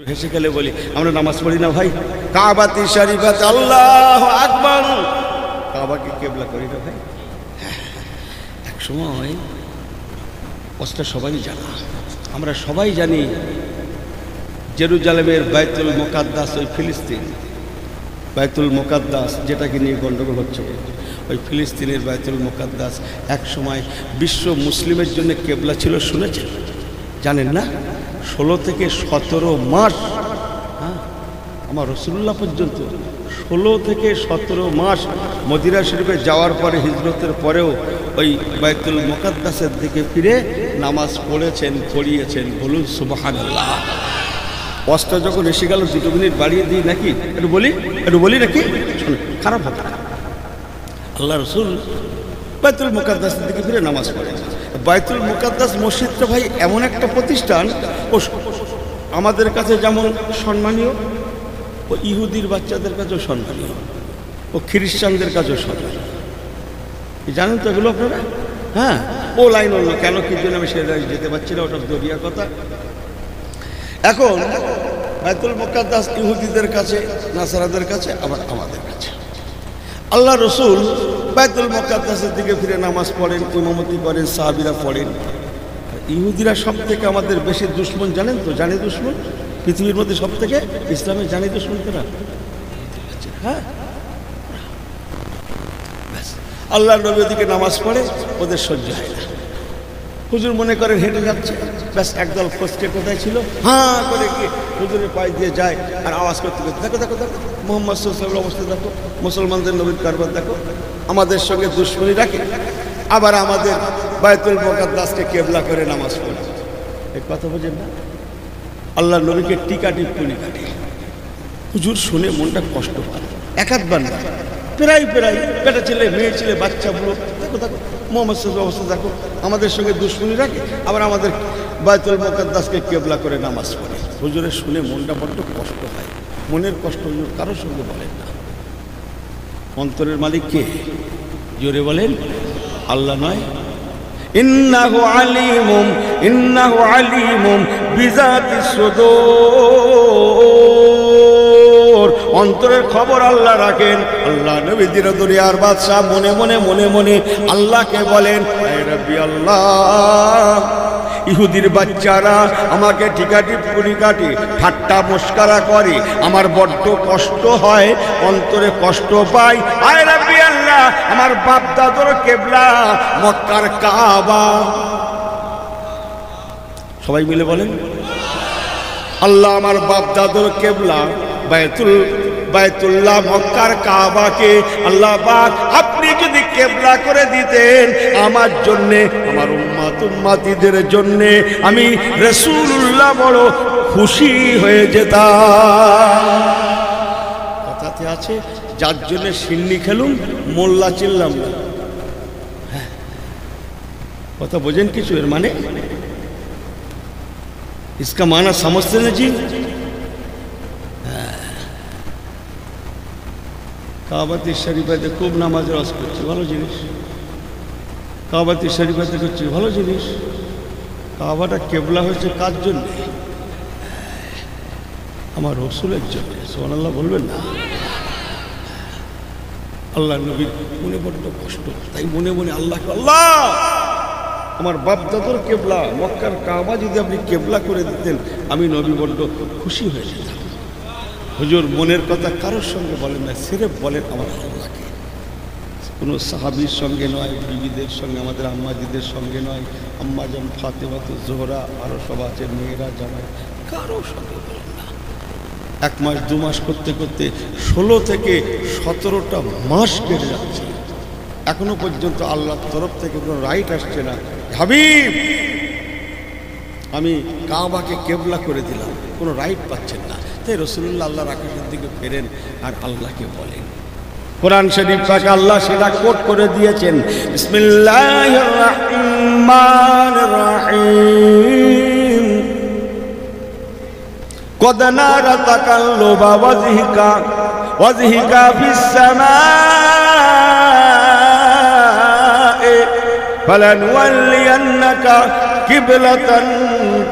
হেসে গেলে বলি আমরা নামাজ পড়ি না ভাই, কাবাতি শরীফাতে আল্লাহু আকবার, কাবাকে কিবলা করি না ভাই। এক সময় কষ্ট সবাই জানা, আমরা সবাই জানি জেরুজালেমের বাইতুল মুকাদ্দাস, ওই ফিলিস্তিন বাইতুল মুকাদ্দাস যেটাকে নিয়ে গণ্ডগোল হচ্ছে, ওই ফিলিস্তিনের বাইতুল মুকাদ্দাস এক সময় বিশ্ব মুসলিমের জন্য কেবলা ছিল, শুনেছেন জানেন না? 16 থেকে 17 মাস, হ্যাঁ আমার রাসূলুল্লাহ পর্যন্ত 16 থেকে 17 মাস মদিনা শরীফে যাওয়ার পরে, হিজরতের পরেও ওই বাইতুল মুকাদ্দাসের দিকে ফিরে নামাজ পড়েছেন, পড়িয়েছেন। বলুন সুবহানাল্লাহ। কষ্ট যখন এসে গেল 2 মিনিট বাড়িয়ে দিই নাকি, একটু বলি নাকি, শুনুন খারাপ হবে না। আল্লাহ রসুল বাইতুল মুকাদ্দাসের দিকে ফিরে নামাজ পড়ে। বাইতুল মুকাদ্দাস মসজিদটা ভাই এমন একটা প্রতিষ্ঠান, ও আমাদের কাছে যেমন সম্মানীয়, ও ইহুদির বাচ্চাদের কাছেও সম্মানীয়, ও খ্রিস্টানদের কাছেও সম্মানীয়। জানেন তো এগুলো আপনারা? হ্যাঁ, ও লাইন হলো কেন, কি জন্য আমি সে যেতে পারছি না, ওটা দরিয়া কথা। এখন বাইতুল মুকাদ্দাস ইহুদিদের কাছে, নাসারাদের কাছে, আবার আমাদের কাছে। আল্লাহ রসুল বাইতুল মুকাদ্দাসের দিকে ফিরে নামাজ পড়েন, ইমামতি করেন, সাহাবীরা পড়েন। ইহুদিরা সব থেকে আমাদের বেশি দুশ্মন, জানেন তো? জানে দুশ্মন পৃথিবীর মধ্যে সব থেকে, ইসলামের জানে দুশ্মন কেনা। হ্যাঁ, আল্লাহ নবী ওদিকে নামাজ পড়ে, ওদের সহ্য হয় না। হুজুর মনে করেন হেঁটে যাচ্ছে, ব্যাস একদল ফসকে কোথায় ছিল, হ্যাঁ করে গিয়ে হুজুরের পায়ে দিয়ে যায় আর আওয়াজ করতে করতে, দেখো দেখো দেখো মুহাম্মদ সাল্লাল্লাহু আলাইহি ওয়াসাল্লামের অবস্থা দেখো, মুসলমানদের নবীর কারবার দেখো। আমাদের সঙ্গে দুশ্মনী রাখে, আবার আমাদের বাইতুল মুকাদ্দাসকে কেবলা করে নামাজ পড়ে। এই কথা বোঝেন না? আল্লাহ নবীকে টিকা টিপ্পনি কাটে। হুজুর শুনে মনটা কষ্ট পায়, এক আধবার না, প্রায় বেটা ছেলে, মেয়ে ছেলে, বাচ্চা বুড়ো, দেখো দেখো মুহাম্মদ সাল্লাল্লাহু আলাইহি ওয়াসাল্লাম অবস্থা দেখো, আমাদের সঙ্গে দুশ্মনী রাখে, আবার আমাদের বাইতুল মুকাদ্দাসকে কেবলা করে নামাজ পড়ে। হুজুরের শুনে মনটা বড্ড কষ্ট হয়। মনের কষ্ট হুজুর কারোর সঙ্গে বলেন না। অন্তরের মালিক কে? জোরে বলেন, আল্লাহ নয়? ইন্নাহু আলিমুম বিযাতিস সুদূর। অন্তরের খবর আল্লাহ রাখেন। আল্লাহ নবী দুনিয়ার বাদশা, মনে মনে আল্লাহকে বলেন, হে রাব্বি আল্লাহ, ইহুদির বাচ্চারা আমাকে টিকাটিপুরি কাটে, ঠাট্টা মস্কারা করে, আমার বড্ড কষ্ট হয়, অন্তরে কষ্ট পাই। আয় রাব্বি আল্লাহ, আমার বাপ দাদুর কেবলা মক্কার কাবা। সবাই মিলে বলেন, আল্লাহ আমার বাপ দাদুর কেবলা বাইতুল্লাহ মক্কার কাবাকে আল্লাহ পাক আপনি যদি কেবলা করে দিতেন আমার জন্যে, আমার উম্মতিদের জন্যে, আমি রাসূলুল্লাহ বড় খুশি হয়ে যেতাম। কথাতে আছে, যার জন্য সিন্নি খেলুম মোল্লা চিল্লাম না। হ্যাঁ, কথা বোঝেন কিছু এর মানে? इसका माना समझते ना जी? কাবাতি শরীফাতে খুব নামাজের ওয়াজ করছি, ভালো জিনিস। কাবাতি শরীফাতে করছি, ভালো জিনিস। কাবাটা কেবলা হয়েছে কার জন্য? আমার রাসূলের জন্য। সুবহানাল্লাহ বলবেন না? আল্লাহ নবীর মনে বড্ড কষ্ট, তাই মনে আল্লাহকে, আল্লাহ আমার বাপ দাদুর কেবলা মক্কার কাবা যদি আপনি কেবলা করে দিতেন আমি নবী বড্ড খুশি হয়ে যেতাম। হুজুর মনের কথা কারোর সঙ্গে বলেন না, সিরেফ বলেন আমার আল্লাহকে। কোনো সাহাবীর সঙ্গে নয়, বিবিদের সঙ্গে, আমাদের আম্মাজিদের সঙ্গে নয়, আম্মাজান ফাতেমা জোহরা, আরও সব আছে, মেয়েরা জামাই, কারোর সঙ্গে বলেন না। 1 মাস 2 মাস করতে করতে 16 থেকে 17টা মাস কেটে যাচ্ছে, এখনো পর্যন্ত আল্লাহর তরফ থেকে কোনো রাইট আসছে না, হাবিব আমি কাবাকে কেবলা করে দিলাম, কোনো রাইট পাচ্ছেন না। তাই রাসূলুল্লাহ আল্লাহর আকাশের দিকে ফেরেন আর আল্লাহকে বলেন। কোরআন শরীফ পাকে আল্লাহ সেটা কোট করে দিয়েছেন, বিসমিল্লাহির রহমানির রহিম, কদ নারা তাকাল্লুবা ওয়াজহিকা ফিস সামায়ে ফালানুওয়াল্লিয়ান্নাকা কিবলাতান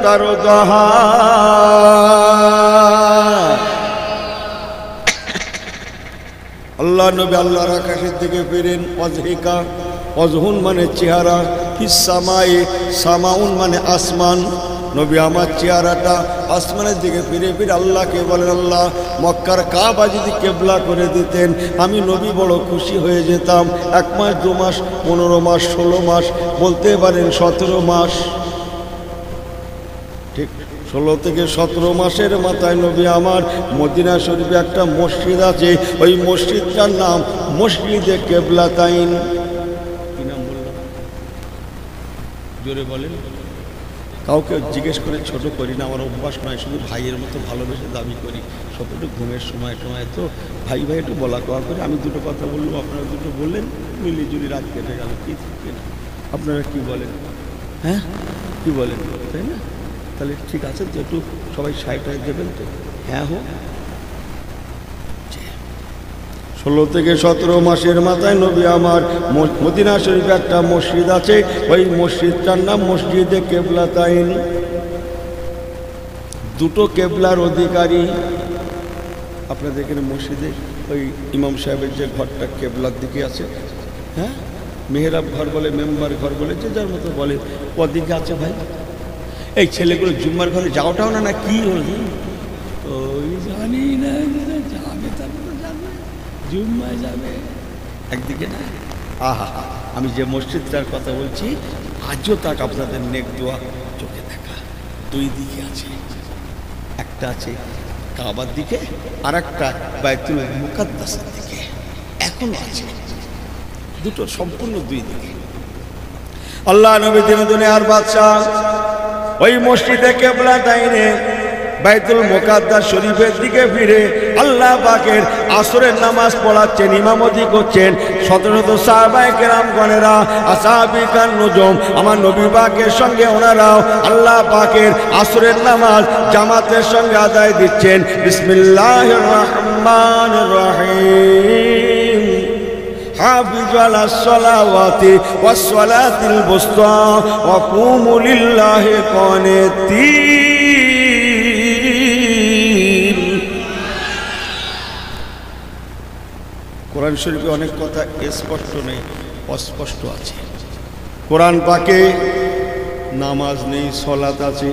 তারদাহা। আল্লাহ নবী আল্লাহর আকাশের দিকে ফিরেন। ওয়াজহিকা, ওয়াজহুন মানে চেহারা, ফিস সামায়ে, সামাউন মানে আসমান। নবী আমার চেহারাটা আসমানের দিকে ফিরে ফিরে আল্লাহকে বলেন, আল্লাহ মক্কার কাবা যদি কেবলা করে দিতেন আমি নবী বড় খুশি হয়ে যেতাম। 1 মাস 2 মাস 15 মাস 16 মাস বলতে পারেন 17 মাস, ঠিক 16 থেকে 17 মাসের মাথায় নবী আমার মদিনা শরীফে একটা মসজিদ আছে, ওই মসজিদটার নাম মসজিদে কেবলাতাইন। কি নাম বললাম? জোরে বলেন। কাউকে জিজ্ঞেস করে ছোট করি না, আমার অভ্যাস নয়, শুধু ভাইয়ের মতো ভালোবেসে দাবি করি। সব একটু ঘুমের সময় টময় তো ভাই ভাই একটু বলা কওয়া করে আমি দুটো কথা বললাম, আপনারা দুটো বললেন, মিলিজুলি রাত কেটে গেল। কি থাকে না? আপনারা কি বলেন? হ্যাঁ কি বলেন, তাই না? তাহলে ঠিক আছে তো, একটু সবাই সাইটায় দেবেন তো? হ্যাঁ হোক। 16 থেকে 17 মাসের মাথায় নবী আমার মদিনা শরীফে একটা মসজিদ আছে, ওই মসজিদটার নাম মসজিদে কেবলাতাইন। দুটো কেবলার অধিকারী। আপনাদের এখানে মসজিদে ওই ইমাম সাহেবের যে ঘরটা কেবলার দিকে আছে, হ্যাঁ, মেহরাব ঘর বলে, মেম্বার ঘর বলে, যে যার মতো বলে, ওদিকে আছে ভাই। এই ছেলেগুলো জুম্মার ঘরে যাওয়াটাও না, না কি হল ওই জানি না, যাবে তারপরে যাবে, জুম্মায় যাবে একদিকে না। আহা, আমি যে মসজিদটার কথা বলছি আজও তাক আপনাদের নেক দোয়া চোখে দেখা। 2 দিকে আছে, একটা আছে কাবার দিকে, আর একটা বাইতুল মুকাদ্দাসের দিকে এখনো আছে। দুটো সম্পূর্ণ 2 দিকে। আল্লাহ নবী দুনিয়ার বাদশাহ ওই মসজিদে কেবলাতাইনে বাইতুল মুকাদ্দাস শরীফের দিকে ফিরে আল্লাহ পাকের আসরের নামাজ পড়াচ্ছেন, ইমামতি করছেন। শত শত সাহাবায়ে কেরামগণেরা, আসহাবিকান নুজুম, আমার নবী পাকের সঙ্গে ওনারাও আল্লাহ পাকের আসরের নামাজ জামাতের সঙ্গে আদায় দিচ্ছেন। বিসমিল্লাহির রহমানির রহিম। হাফিজু আলাস সালাওয়াতি ওয়াস সালাতিল বুসতা ওয়া কুমু লিল্লাহি কানিতিন। কোরআন শরীফে অনেক কথা স্পষ্ট নেই, অস্পষ্ট আছে। কোরআন পাকে নামাজ নেই, সালাত আছে,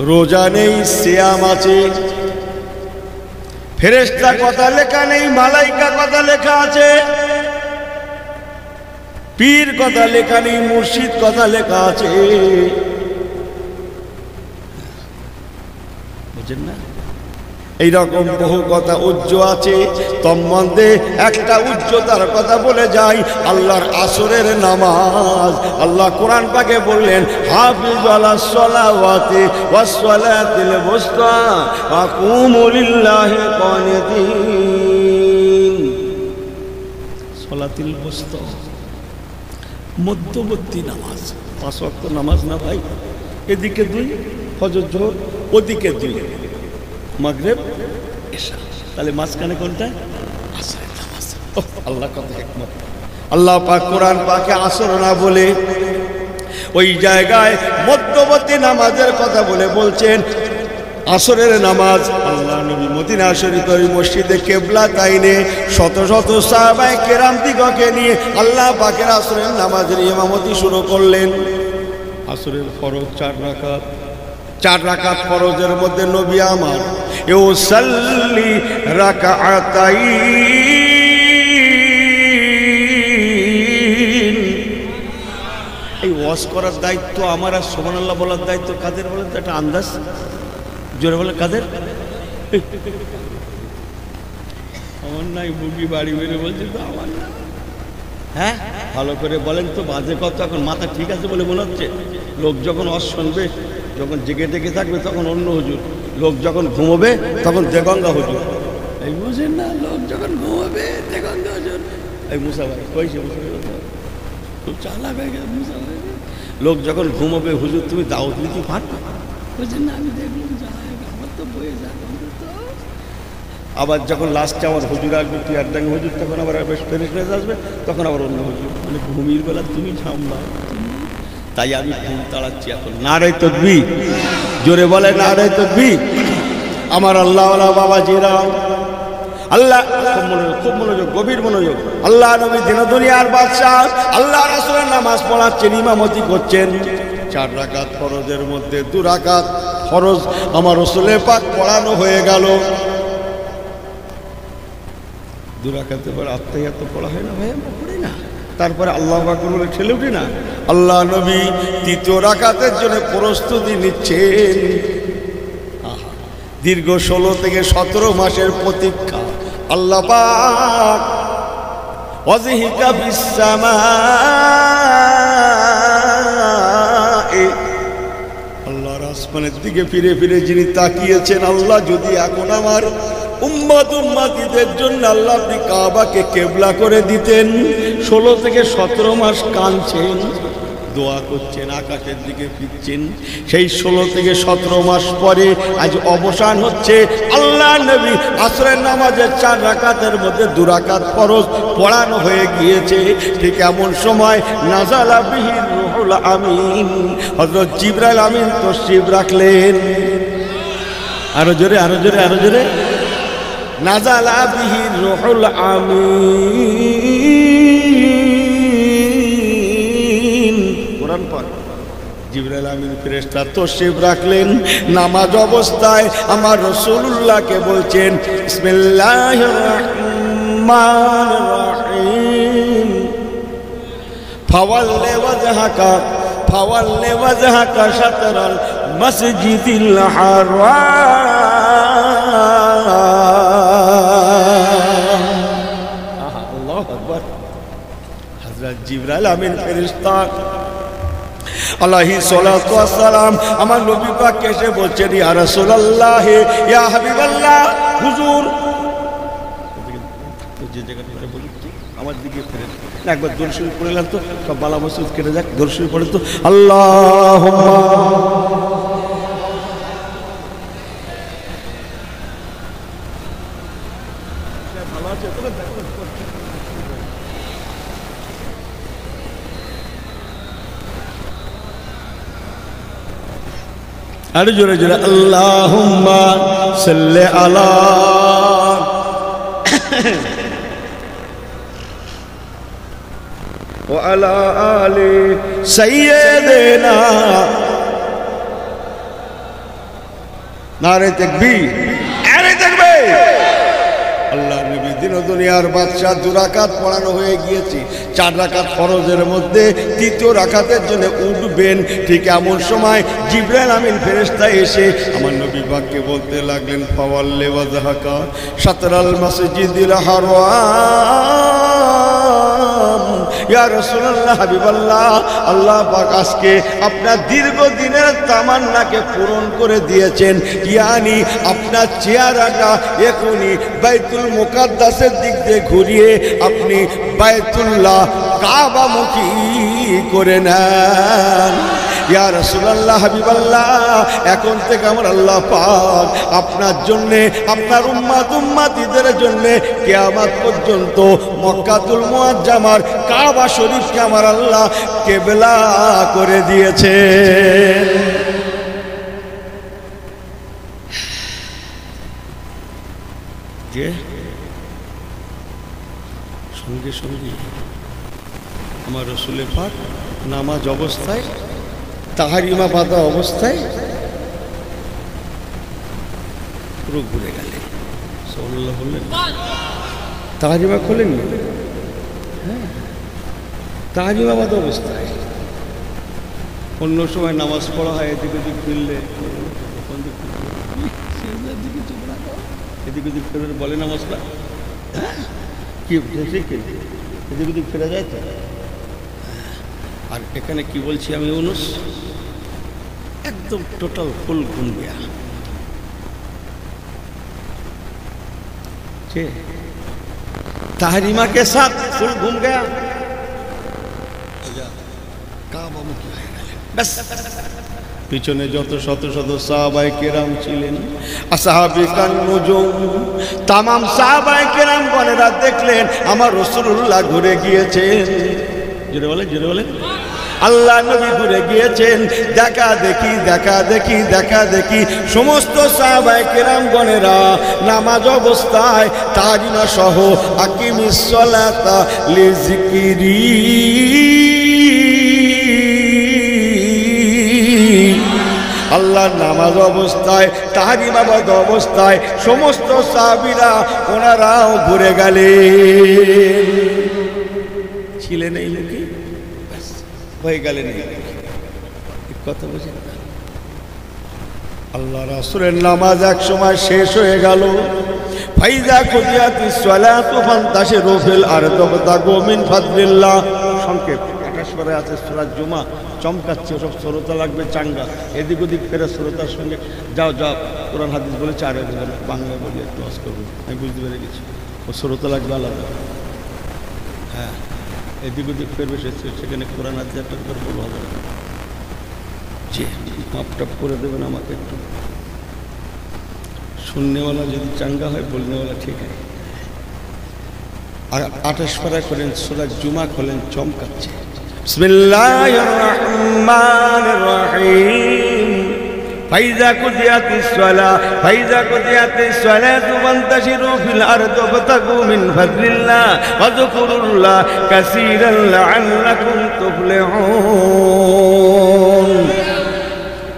রোজা নেই, সিয়াম আছে, ফেরেশতা কথা লেখা নেই, মালাইকা কথা লেখা আছে, পীর কথা লেখা নেই, মুর্শিদ কথা লেখা আছে। বুঝেন না? এইরকম বহু কথা উজ্জ আছে। তন্মধ্যে একটা উজ্জতার কথা বলে যাই, আল্লাহর আসরের নামাজ। আল্লাহ কোরআন পাকে বললেন, হাফিজু আলাস সালাওয়াতি ওয়াস সালাতিল বুসতা ওয়া কুমু লিল্লাহি কানিতিন। সালাতিল বুসতা মধ্যবর্তী নামাজ, 5 ওয়াক্ত নামাজ না ভাই, এদিকে 2 ফজর জোহর, ওদিকে 2 মাগরিব এশা, তাহলে মাঝখানে কোনটা? আসরের নামাজ। আল্লাহ কত হিকমত! আল্লাহ পাক কোরআন পাকে আসর না বলে ওই জায়গায় মধ্যবর্তী নামাজের কথা বলে বলছেন আসরের নামাজ। আল্লাহ নবী মদিনা শরীফের মসজিদে কেবলাতাইনে শত শত সাহাবায়ে কেরাম দিগকে নিয়ে আল্লাহ পাকের আসরের নামাজের ইমামতি শুরু করলেন। আসরের ফরজ 4 রাকাত, 4 রাকাত ফরজের মধ্যে নবী আমার ইউসাল্লি রাকাতাইন। এই ওয়াজ করার দায়িত্ব আমার, আর সুবহানাল্লাহ বলার দায়িত্ব কাদের বলেন তো? একটা আন্দাজ জোরে বলে কাদের? আমার নাই, বুগি বাড়ি বেড়ে বলছে তো আমার না। হ্যাঁ ভালো করে বলেন তো, বাজে কত? এখন মাথা ঠিক আছে বলে মনে হচ্ছে। লোক যখন ওয়াজ শুনবে, যখন জেগে জেগে থাকবে তখন অন্য হুজুর, লোক যখন ঘুমোবে তখন দেগঙ্গা হুজুর। এই বুঝেন না? লোক যখন ঘুমোবে দেগঙ্গা হুজুর। এই মুসা ভাই কইছে, খুব চালাক হয়ে গেছে মুসা ভাই। লোক যখন ঘুমোবে, হুজুর তুমি দাওয়াত দিতে পারো? বুঝেন না? আমি দেখলাম আমার তো বয়ে যায়। আবার যখন লাস্টে আমার হুজুর আসবে, টিয়ারডাঙ্গা হুজুর, তখন আবার বেশ ফেরেশতা আসবে, তখন আবার অন্য হুজুর। মানে ঘুমির বেলা তুমি সামলাও। তাই আমি ঘুম তাড়াচ্ছি এখন। নারে তাকবীর, জোরে বলে নারে তাকবীর। আমার আল্লাহওয়ালা বাবাজিরা, আল্লাহ খুব মনোযোগ, গভীর মনোযোগ। আল্লাহ নবী দিন দুনিয়ার বাদশাহ, আল্লাহ রাসূলের নামাজ পড়াচ্ছেন, ইমামতি করছেন। 4 রাকাত ফরজের মধ্যে 2 রাকাত ফরজ আমার রাসূলের পাক পড়ানো হয়ে গেল। 2 রাকাতের পর আত্তাহিয়াত পড়া হয় না ভাই, আমরা পড়ি না। তারপরে আল্লাহু আকবার বলে ঠেলে উঠি না। আল্লাহ নবী 3য় রাকাতের জন্য প্রস্তুতি নিচ্ছেন। দীর্ঘ 16 থেকে 17 মাসের প্রতীক্ষা। আল্লাহ পাক ওয়াজহিকা বিসসামায়ে, আল্লাহর আসমানের দিকে ফিরে ফিরে যিনি তাকিয়েছেন, আল্লাহ যদি এখন আমার উম্মতিদের জন্য আল্লাহ আপনি কাবাকে কিবলা করে দিতেন। 16 থেকে 17 মাস কাঁদছেন, দোয়া করছেন, আকাশের দিকে ফিরছেন। সেই 16 থেকে 17 মাস পরে আজ অবসান হচ্ছে। আল্লাহ নবী আসরের নামাজের 4 রাকাতের মধ্যে 2 রাকাত ফরজ পড়ানো হয়ে গিয়েছে। ঠিক এমন সময় নাযালা বিহির রূহুল আমিন, হযরত জিবরাইল আমিন তশরিফ রাখলেন। আরো জোরে, আরো জোরে, আরো জোরে। নাযালা বিহির রূহুল আমিন, কোরআন পাক। জিবরাইল আমিন ফেরেশতা তশরিফ রাখলেন। নামাজ অবস্থায় আমার রাসূলুল্লাহকে বলছেন, বিসমিল্লাহির রহমানির রহিম, ফাওয়াল্লি ওয়াজহাকা শাতরাল মসজিদিল হারাম। আল্লাহু আকবার। হযরত জিবরাইল আমিন ফেরেশতা আলাইহিস সালাতু ওয়াস সালাম আমার নবী পাককে এসে বলছেন, ইয়া রাসূলুল্লাহ, ইয়া হাবিবাল্লাহ, হুজুর। যে জায়গাটা বলি আমার দিকে ফিরে একবার দরুদ শরীফ পড়লাম তো সব বালা মুসিবত কেটে যাক। দরুদ শরীফ পড়ে তো, আল্লাহুম্মা ভালো আছে তো। আরে জোরে জোরে, আল্লাহুম্মা সাল্লি আলা ওয়া আলা আলি সাইয়্যিদিনা। নারে তাকবীর, নারে তাকবীর। আল্লাহ নবী দিন দুনিয়ার বাদশাহ 2 রাকাত পড়ানো হয়ে গিয়েছে। 4 রাকাত ফরজের মধ্যে 3য় রাকাতের জন্য উঠবেন। ঠিক এমন সময় জিবরাইল আমিন ফেরেশতা এসে আমার নবী পাককে বলতে লাগলেন, ফাওয়াল্লি ওয়াজহাকা শাতরাল মসজিদিল হারাম। ইয়া রাসূলুল্লাহ, হাবিবাল্লাহ, আল্লাহ পাক আজকে আপনার দীর্ঘদিনের তামান্নাকে পূরণ করে দিয়েছেন। ইয়ানি আপনার চেহারাটা এখনই বাইতুল মুকাদ্দাসের দিক দিয়ে ঘুরিয়ে আপনি বাইতুল্লাহ কাবামুখী করে নেন। ইয়া রাসূলুল্লাহ, হাবিবাল্লাহ, এখন থেকে আমার আল্লাহ পাক আপনার জন্যে, আপনার উম্মতিদের জন্যে কিয়ামত পর্যন্ত মক্কাতুল মুআজ্জামার কাবা শরীফকে আমার আল্লাহ কিবলা করে দিয়েছে। যে সঙ্গে সঙ্গে আমার রাসূল পাক নামাজ অবস্থায়, তাহারিমা বাঁধা অবস্থায় পুরো ঘুরে গেলেন। সাল্লাল্লাহু বললেন, তাহারিমা খোলেন না। হ্যাঁ, তাহারিমা বাঁধা অবস্থায়। অন্য সময় নামাজ পড়া হয়, এদিক ওদিক ফিরলে এদিক ওদিক ফেরে বলে নামাজ না, কি এদিক ওদিক ফেরা যায় তো। আর এখানে কি বলছি আমি, ইউনুস একদম টোটাল ফুল ঘুম গিয়া। তাহরিমা के साथ फुल घूम गया, কাবামুখী হয়ে গেলেন। ব্যাস, পিছনে যত শত শত সাহাবায়ে কেরাম ছিলেন, আসহাবিকান নুজুম, তামাম সাহাবায়ে কেরাম গণেরা দেখলেন আমার রাসূলুল্লাহ ঘুরে গিয়েছেন। জোরে বলেন, জোরে বলেন। আল্লাহ নবী ঘুরে গিয়েছেন, দেখা দেখি দেখা দেখি দেখা দেখি সমস্ত সাহাবায়ে কেরামগণেরা নামাজ অবস্থায় তাজিমা সহ আকিমিস সালাতা লিযিকরি, আল্লাহর নামাজ অবস্থায় তাহরিমাবাদ অবস্থায় সমস্ত সাহাবীরা ওনারাও ঘুরে গেলেন। ছিলেন এই লোকে হয়ে গেলেন কথা বুঝে। আল্লাহ রাসূলের নামাজ এক সময় শেষ হয়ে গেল। ফাইজা কুদিয়াতিস সালাতু ফান্তাশিরু ফিল আরদি ওয়াবতাগু মিন ফাদলিল্লাহ। সংক্ষেপ 28 পারে আছে সূরা জুমা, চমকাচ্ছে, সব শ্রোতা লাগবে চাঙ্গা, এদিক ওদিক ফেরে শ্রোতার সঙ্গে যাও যাও কোরআন হাদিস বলে চারে দেবে না, বাংলা বলে একটু ওয়াজ করবো, আমি বুঝতে পেরে গেছি। ও শ্রোতা লাগবে আলাদা, হ্যাঁ এদিক ওদিক ফেরবে সেখানে কোরআন হাদিস একটা করে বলবো হবে না, যে মাপ টাপ করে দেবেন আমাকে একটু। শুননেওয়ালা যদি চাঙ্গা হয় বলনেওয়ালা ঠিক হয়। আর 28 পারা করেন সূরা জুমা খোলেন, চমকাচ্ছে। বিসমিল্লাহির রহমানির রহিম। ফাইজা কুদিয়াতিস সালাতু ফান্তাশিরু ফিল আরদি ওয়াবতাগু মিন ফাদলিল্লাহ ওয়াযকুরুল্লাহ কাসীরান লাআল্লাকুম তুফলিহুন।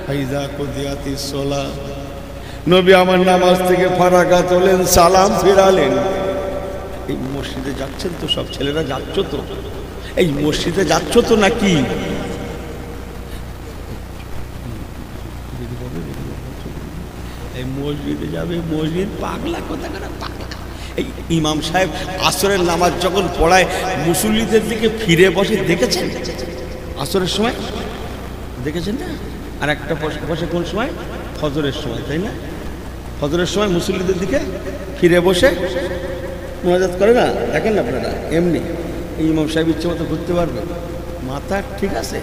ফাইজা কুদিয়াতিস সালাত, নবী আমার নামাজ থেকে ফারাগাত হলেন, সালাম ফিরালেন। এই মসজিদে যাচ্ছেন তো, সব ছেলেরা যাচ্ছ তো, এই মসজিদে যাচ্ছ তো নাকি? এই মসজিদে যাবে, মসজিদ পাগলা কথা করে পাগলা। এই ইমাম সাহেব আসরের নামাজ যখন পড়ায় মুসল্লিদের দিকে ফিরে বসে, দেখেছেন আসরের সময়? দেখেছেন না? আর একটা বসে কোন সময়? ফজরের সময়, তাই না? ফজরের সময় মুসল্লিদের দিকে ফিরে বসে মুনাজাত করে না, দেখেন না আপনারা? এমনি এই ইমাম সাহেব ইচ্ছে মতো ঘুরতে পারবে, মাথা ঠিক আছে,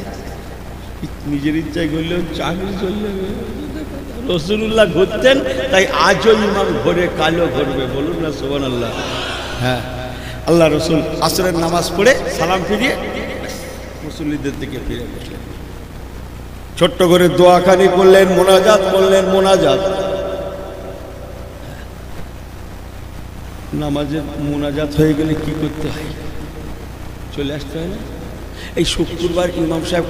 নিজের ইচ্ছায় ঘুরলেও চাকরি চললে। রাসূলুল্লাহ ঘুরতেন, তাই আজও ইমাম ঘোরে, কালো ঘুরবে, বলুন না সুবহানাল্লাহ। হ্যাঁ, আল্লাহ রসুল আসরের নামাজ পড়ে সালাম ফিরিয়ে মুসল্লিদের দিকে ফিরে বসলেন, ছোট্ট করে দোয়াখানি করলেন, মোনাজাত করলেন। মোনাজাত, নামাজের মোনাজাত হয়ে গেলে কি করতে হয়? চলে আসতে হয় না? এই শুক্রবার ইমাম সাহেব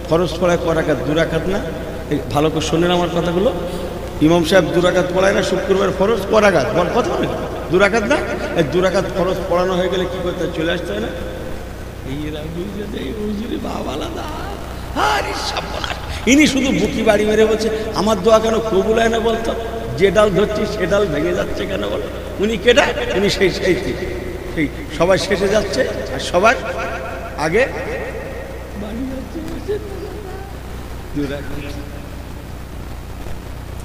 ফরজ পড়ায় করাকাত, 2 রাকাত না? এই ভালো করে শোনেন আমার কথাগুলো। ইমাম সাহেব 2 রাকাত পড়ায় না শুক্রবার, ফরজ করাকাত, বল কথা বলে 2 রাকাত না? এই 2 রাকাত ফরজ পড়ানো হয়ে গেলে কি করতে হয়? চলে আসতে হয় না? ইনি শুধু বুকি বাড়ি মেরে বলছে, আমার দোয়া কেন কবুল হয় না বলতো? যে ডাল ধরছি সে ডাল ভেঙে যাচ্ছে কেন বল? উনি কেটা? উনি সেই সবাই শেষে যাচ্ছে আর সবার আগে বাড়ি যাচ্ছে।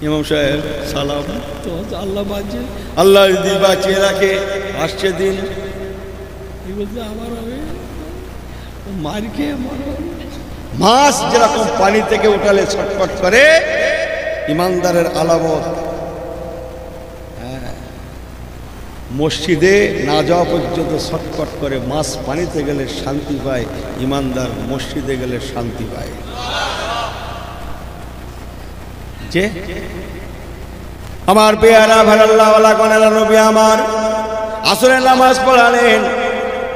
ইমাম সাহেব সালাম তো আল্লাহ বাঁচে, আল্লাহ যদি বাঁচিয়ে রাখে, আসছে দিন আমার হবে মার খেয়ে মাছ যেরকম পানি থেকে উঠালে ছটফট করে, ইমানদারের আলামত। মসজিদে না যাওয়া পর্যন্ত ছটফট করে, মাছ পানিতে গেলে শান্তি পায়, ইমানদার মসজিদে গেলে শান্তি পায়। যে আমার পেয়ারা ভাল্লাহওয়ালা গণেরা নবী আমার আসরের নামাজ পড়ালেন,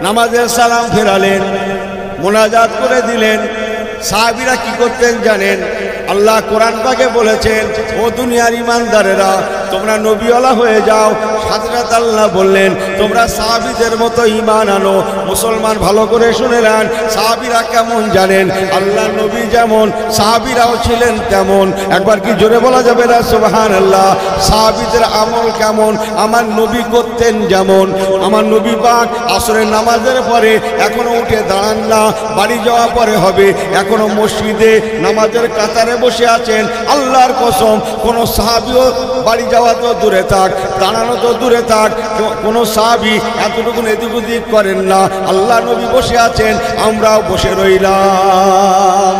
নামাজের সালাম ফেরালেন, মোনাজাত করে দিলেন। সাহাবীরা কি করতেন জানেন? আল্লাহ কোরআন পাকে বলেছেন, ও দুনিয়ার ইমানদারেরা তোমরা নবীওয়ালা হয়ে যাও। সাথে সাথে আল্লাহ বললেন, তোমরা সাহাবীদের মতো ঈমান আনো। মুসলমান ভালো করে শুনে নেন, সাহাবীরা কেমন জানেন? আল্লাহ নবী যেমন সাহাবীরাও ছিলেন তেমন। একবার কি জোরে বলা যাবে না সুবহানাল্লাহ? সাহাবীদের আমল কেমন? আমার নবী করতেন যেমন। আমার নবী পাক আসরের নামাজের পরে এখনো উঠে দাঁড়ান না, বাড়ি যাওয়ার পরে হবে, এখনো মসজিদে নামাজের কাতারে বসে আছেন। আল্লাহর কসম, কোনো সাহাবীও বাড়ি যাওয়া তো দূরে থাক, দাঁড়ানো তো দূরে থাক, কোনো সাহাবী এতটুকু এদিক ওদিক করেন না। আল্লাহ নবী বসে আছেন, আমরাও বসে রইলাম।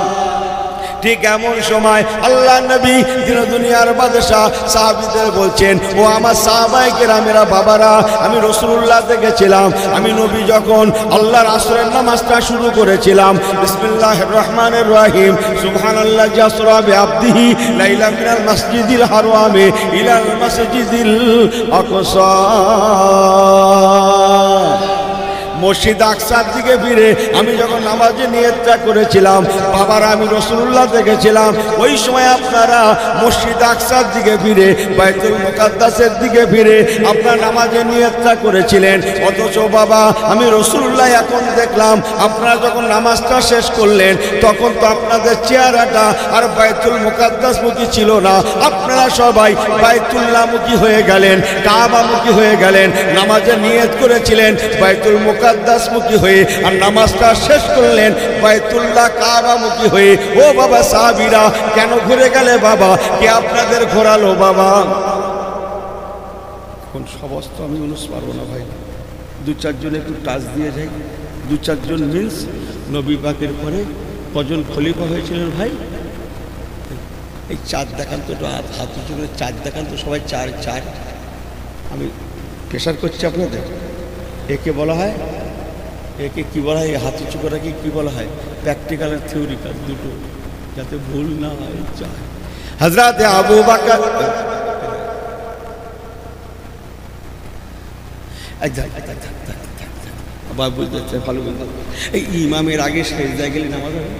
ঠিক এমন সময় আল্লাহ নবী দিন দুনিয়ার বাদশাহ সাহাবীদের বলছেন, ও আমার সাহাবায়ে কেরামেরা, বাবারা, আমি রাসূলুল্লাহ দেখেছিলাম, আমি নবী যখন আল্লাহর আসরের নামাজটা শুরু করেছিলাম, বিসমিল্লাহির রহমানির রহিম, সুবহানাল্লাহি আসরা বিআবদিহি লাইলা মিনাল মাসজিদিল হারামি ইলাল মাসজিদিল আকসা, মসজিদ আকসার দিকে ফিরে আমি যখন নামাজে নিয়তটা করেছিলাম, বাবারা, আমি রাসূলুল্লাহ দেখেছিলাম ওই সময় আপনারা মসজিদ আকসার দিকে ফিরে বাইতুল মুকাদ্দাসের দিকে ফিরে আপনারা নামাজে নিয়তটা করেছিলেন। অথচ বাবা, আমি রাসূলুল্লাহ এখন দেখলাম আপনারা যখন নামাজটা শেষ করলেন তখন তো আপনাদের চেহারাটা আর বাইতুল মুকাদ্দাসমুখী ছিল না, আপনারা সবাই বাইতুল্লাহমুখী হয়ে গেলেন, কাবামুখী হয়ে গেলেন। নামাজে নিয়ত করেছিলেন বাইতুল মুকাদ্দাসমুখী হয়ে, আর নামাজটা শেষ করলেন বাইতুল্লাহ কাবামুখী হয়ে। ও বাবা সাহাবীরা, কেন ঘুরে গেলে বাবা? কে আপনাদের ঘোরালো বাবা? এখন সমস্ত আমি অনুস পারবো না ভাই, দু চারজন একটু টাচ দিয়ে যাই। দু চারজন মিন্স নবী পাকের পরে কজন খলিফা হয়েছিলেন ভাই? এই চার দেখান তো, হাত উঁচু করে চার দেখান তো, সবাই চার চার। আমি প্রেশার করছি আপনাদের। একে বলা হয়, একে কি বলা হয়, হাত উঁচু করাকে কি বলা হয়? প্র্যাকটিক্যাল আর থিওরিক্যাল দুটো, যাতে ভুল না হয়। হযরত আবু বকর, বুঝতে ভালো বলতে, এই ইমামের আগে সেজদায় গেলে নামাজ হবে?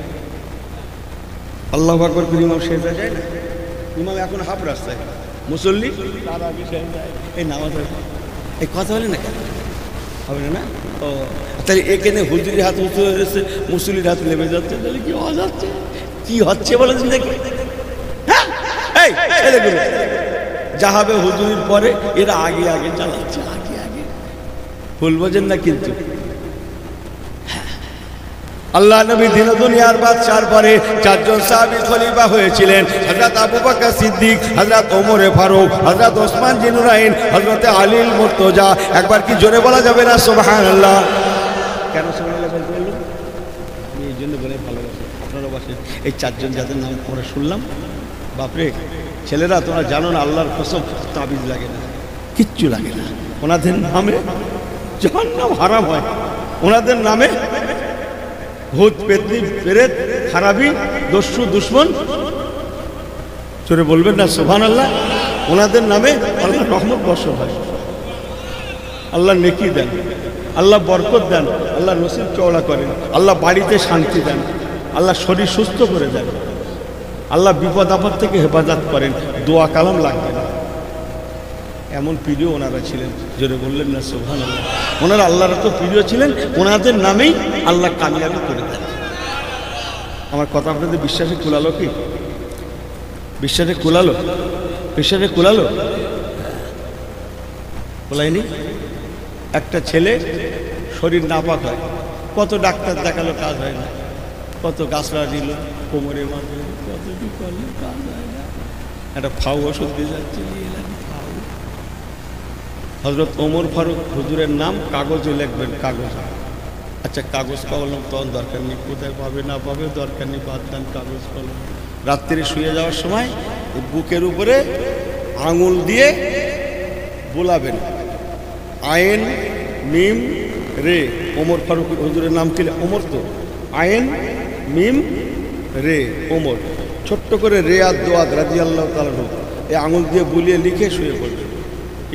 আল্লাহু আকবার করে ইমাম সেজদায় যায় না? ইমাম এখন হাফ রাস্তায়, মুসল্লি তার আগে সেজদায়, এই নামাজ হবে? এই কথা বলে না কেন? হবে না? ও তাহলে এখানে হুজুরির হাত উঁচু হয়ে গেছে, মুসল্লির হাত নেমে যাচ্ছে, তাহলে কি হওয়া যাচ্ছে? কি হচ্ছে বলে দেখি? হ্যাঁ, এই ছেলেগুলো যা হবে হুজুরির পরে এরা আগে আগে চালাচ্ছে, আগে আগে। ভুল বোঝেন না কিন্তু। আল্লাহ নবী দিন দুনিয়ার বাদশার পরে চারজন সাহাবী খলিফা হয়েছিলেন, হযরত আবু বকর সিদ্দিক, হযরত ওমর ফারুক, হযরত ওসমান জিনুরাইন, হযরত আলীল মুর্তজা। একবার কি জোরে বলা যাবে না সুবহানাল্লাহ? কেন সুবহানাল্লাহ বলতে বললাম? আমি এই জন্য বলে ভালোবাসি, আপনারা বসেন। এই চারজন যাদের নাম আমরা শুনলাম, বাপরে ছেলেরা, তোমরা জানো না আল্লাহর কসম, তাবিজ লাগে না, কিচ্ছু লাগে না। ওনাদের নামে জাহান্নাম হারাম হয়, ওনাদের নামে ভূত পেতনি পেরেত খারাপি দস্যু দুশ্মন, চোরে বলবেন না সুবহানাল্লাহ? ওনাদের নামে আল্লাহ রহমত বর্ষণ হয়, আল্লাহ নেকি দেন, আল্লাহ বরকত দেন, আল্লাহ নসিব চওড়া করেন, আল্লাহ বাড়িতে শান্তি দেন, আল্লাহ শরীর সুস্থ করে দেন, আল্লাহ বিপদ আপদ থেকে হেফাজত করেন, দোয়া কালাম লাগবে না। এমন প্রিয় ওনারা ছিলেন, জোরে বললেন না সুবহানাল্লাহ? ওনারা আল্লাহর তো প্রিয় ছিলেন, ওনাদের নামেই আল্লাহ কামিয়াবি করে দেন। আমার কথা আপনাদের বিশ্বাসে কুলালো কি? বিশ্বাসে কুলালো? বিশ্বাসে কুলালো? কুলায়নি? একটা ছেলে শরীর নাপাক হয়, কত ডাক্তার দেখালো, কাজ হয় না, কত গাছড়া দিল, কোমরে মারল, কত কি করলো, কাজ হয় না। একটা ফাউ ওষুধ দিয়ে যাচ্ছে, হযরত ওমর ফারুক হুজুরের নাম কাগজে লিখবেন, কাগজ। আচ্ছা, কাগজ কলম তখন দরকার নেই, কোথায় পাবে না পাবে দরকার নেই, বাদ দেন কাগজ কলম। রাত্রে শুয়ে যাওয়ার সময় বুকের উপরে আঙুল দিয়ে বোলাবেন, আইন মিম রে। ওমর ফারুক হুজুরের নাম কি? ওমর তো, আইন মিম রে ওমর, ছোট্ট করে রে আর দোয়াদ রাদিয়াল্লাহু তাআলা, এই আঙুল দিয়ে বুলিয়ে লিখে শুয়ে পড়বে।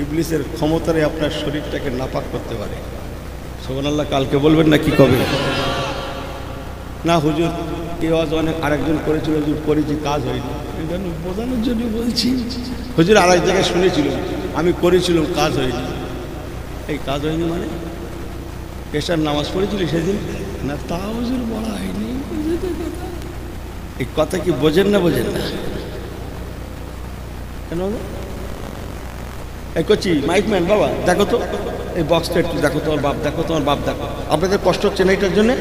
ইবলিসের ক্ষমতারে আপনার শরীরটাকে নাপাক করতে পারে। সুবহানাল্লাহ। কালকে বলবেন না কি কবে? না হুজুর এই আওয়াজ অনেক আরেকজন করেছিল, হুজুর করেছি, কাজ হয়নি, বোঝানোর জন্য বলছি। হুজুর আরেক জায়গায় শুনেছিল, আমি করেছিলাম, কাজ হয়নি। এই কাজ হয়নি মানে পেশার নামাজ পড়েছিল সেদিন? না, তা হুজুর বলা হয়নি। এই কথা কি বোঝেন না? বোঝেন না কেন? এই করছি মাইকম্যান বাবা, দেখো তো এই বক্সটা একটু দেখো, তোমার বাপ দেখো, তোমার বাপ দেখো। আপনাদের কষ্ট হচ্ছে না এটার জন্যে?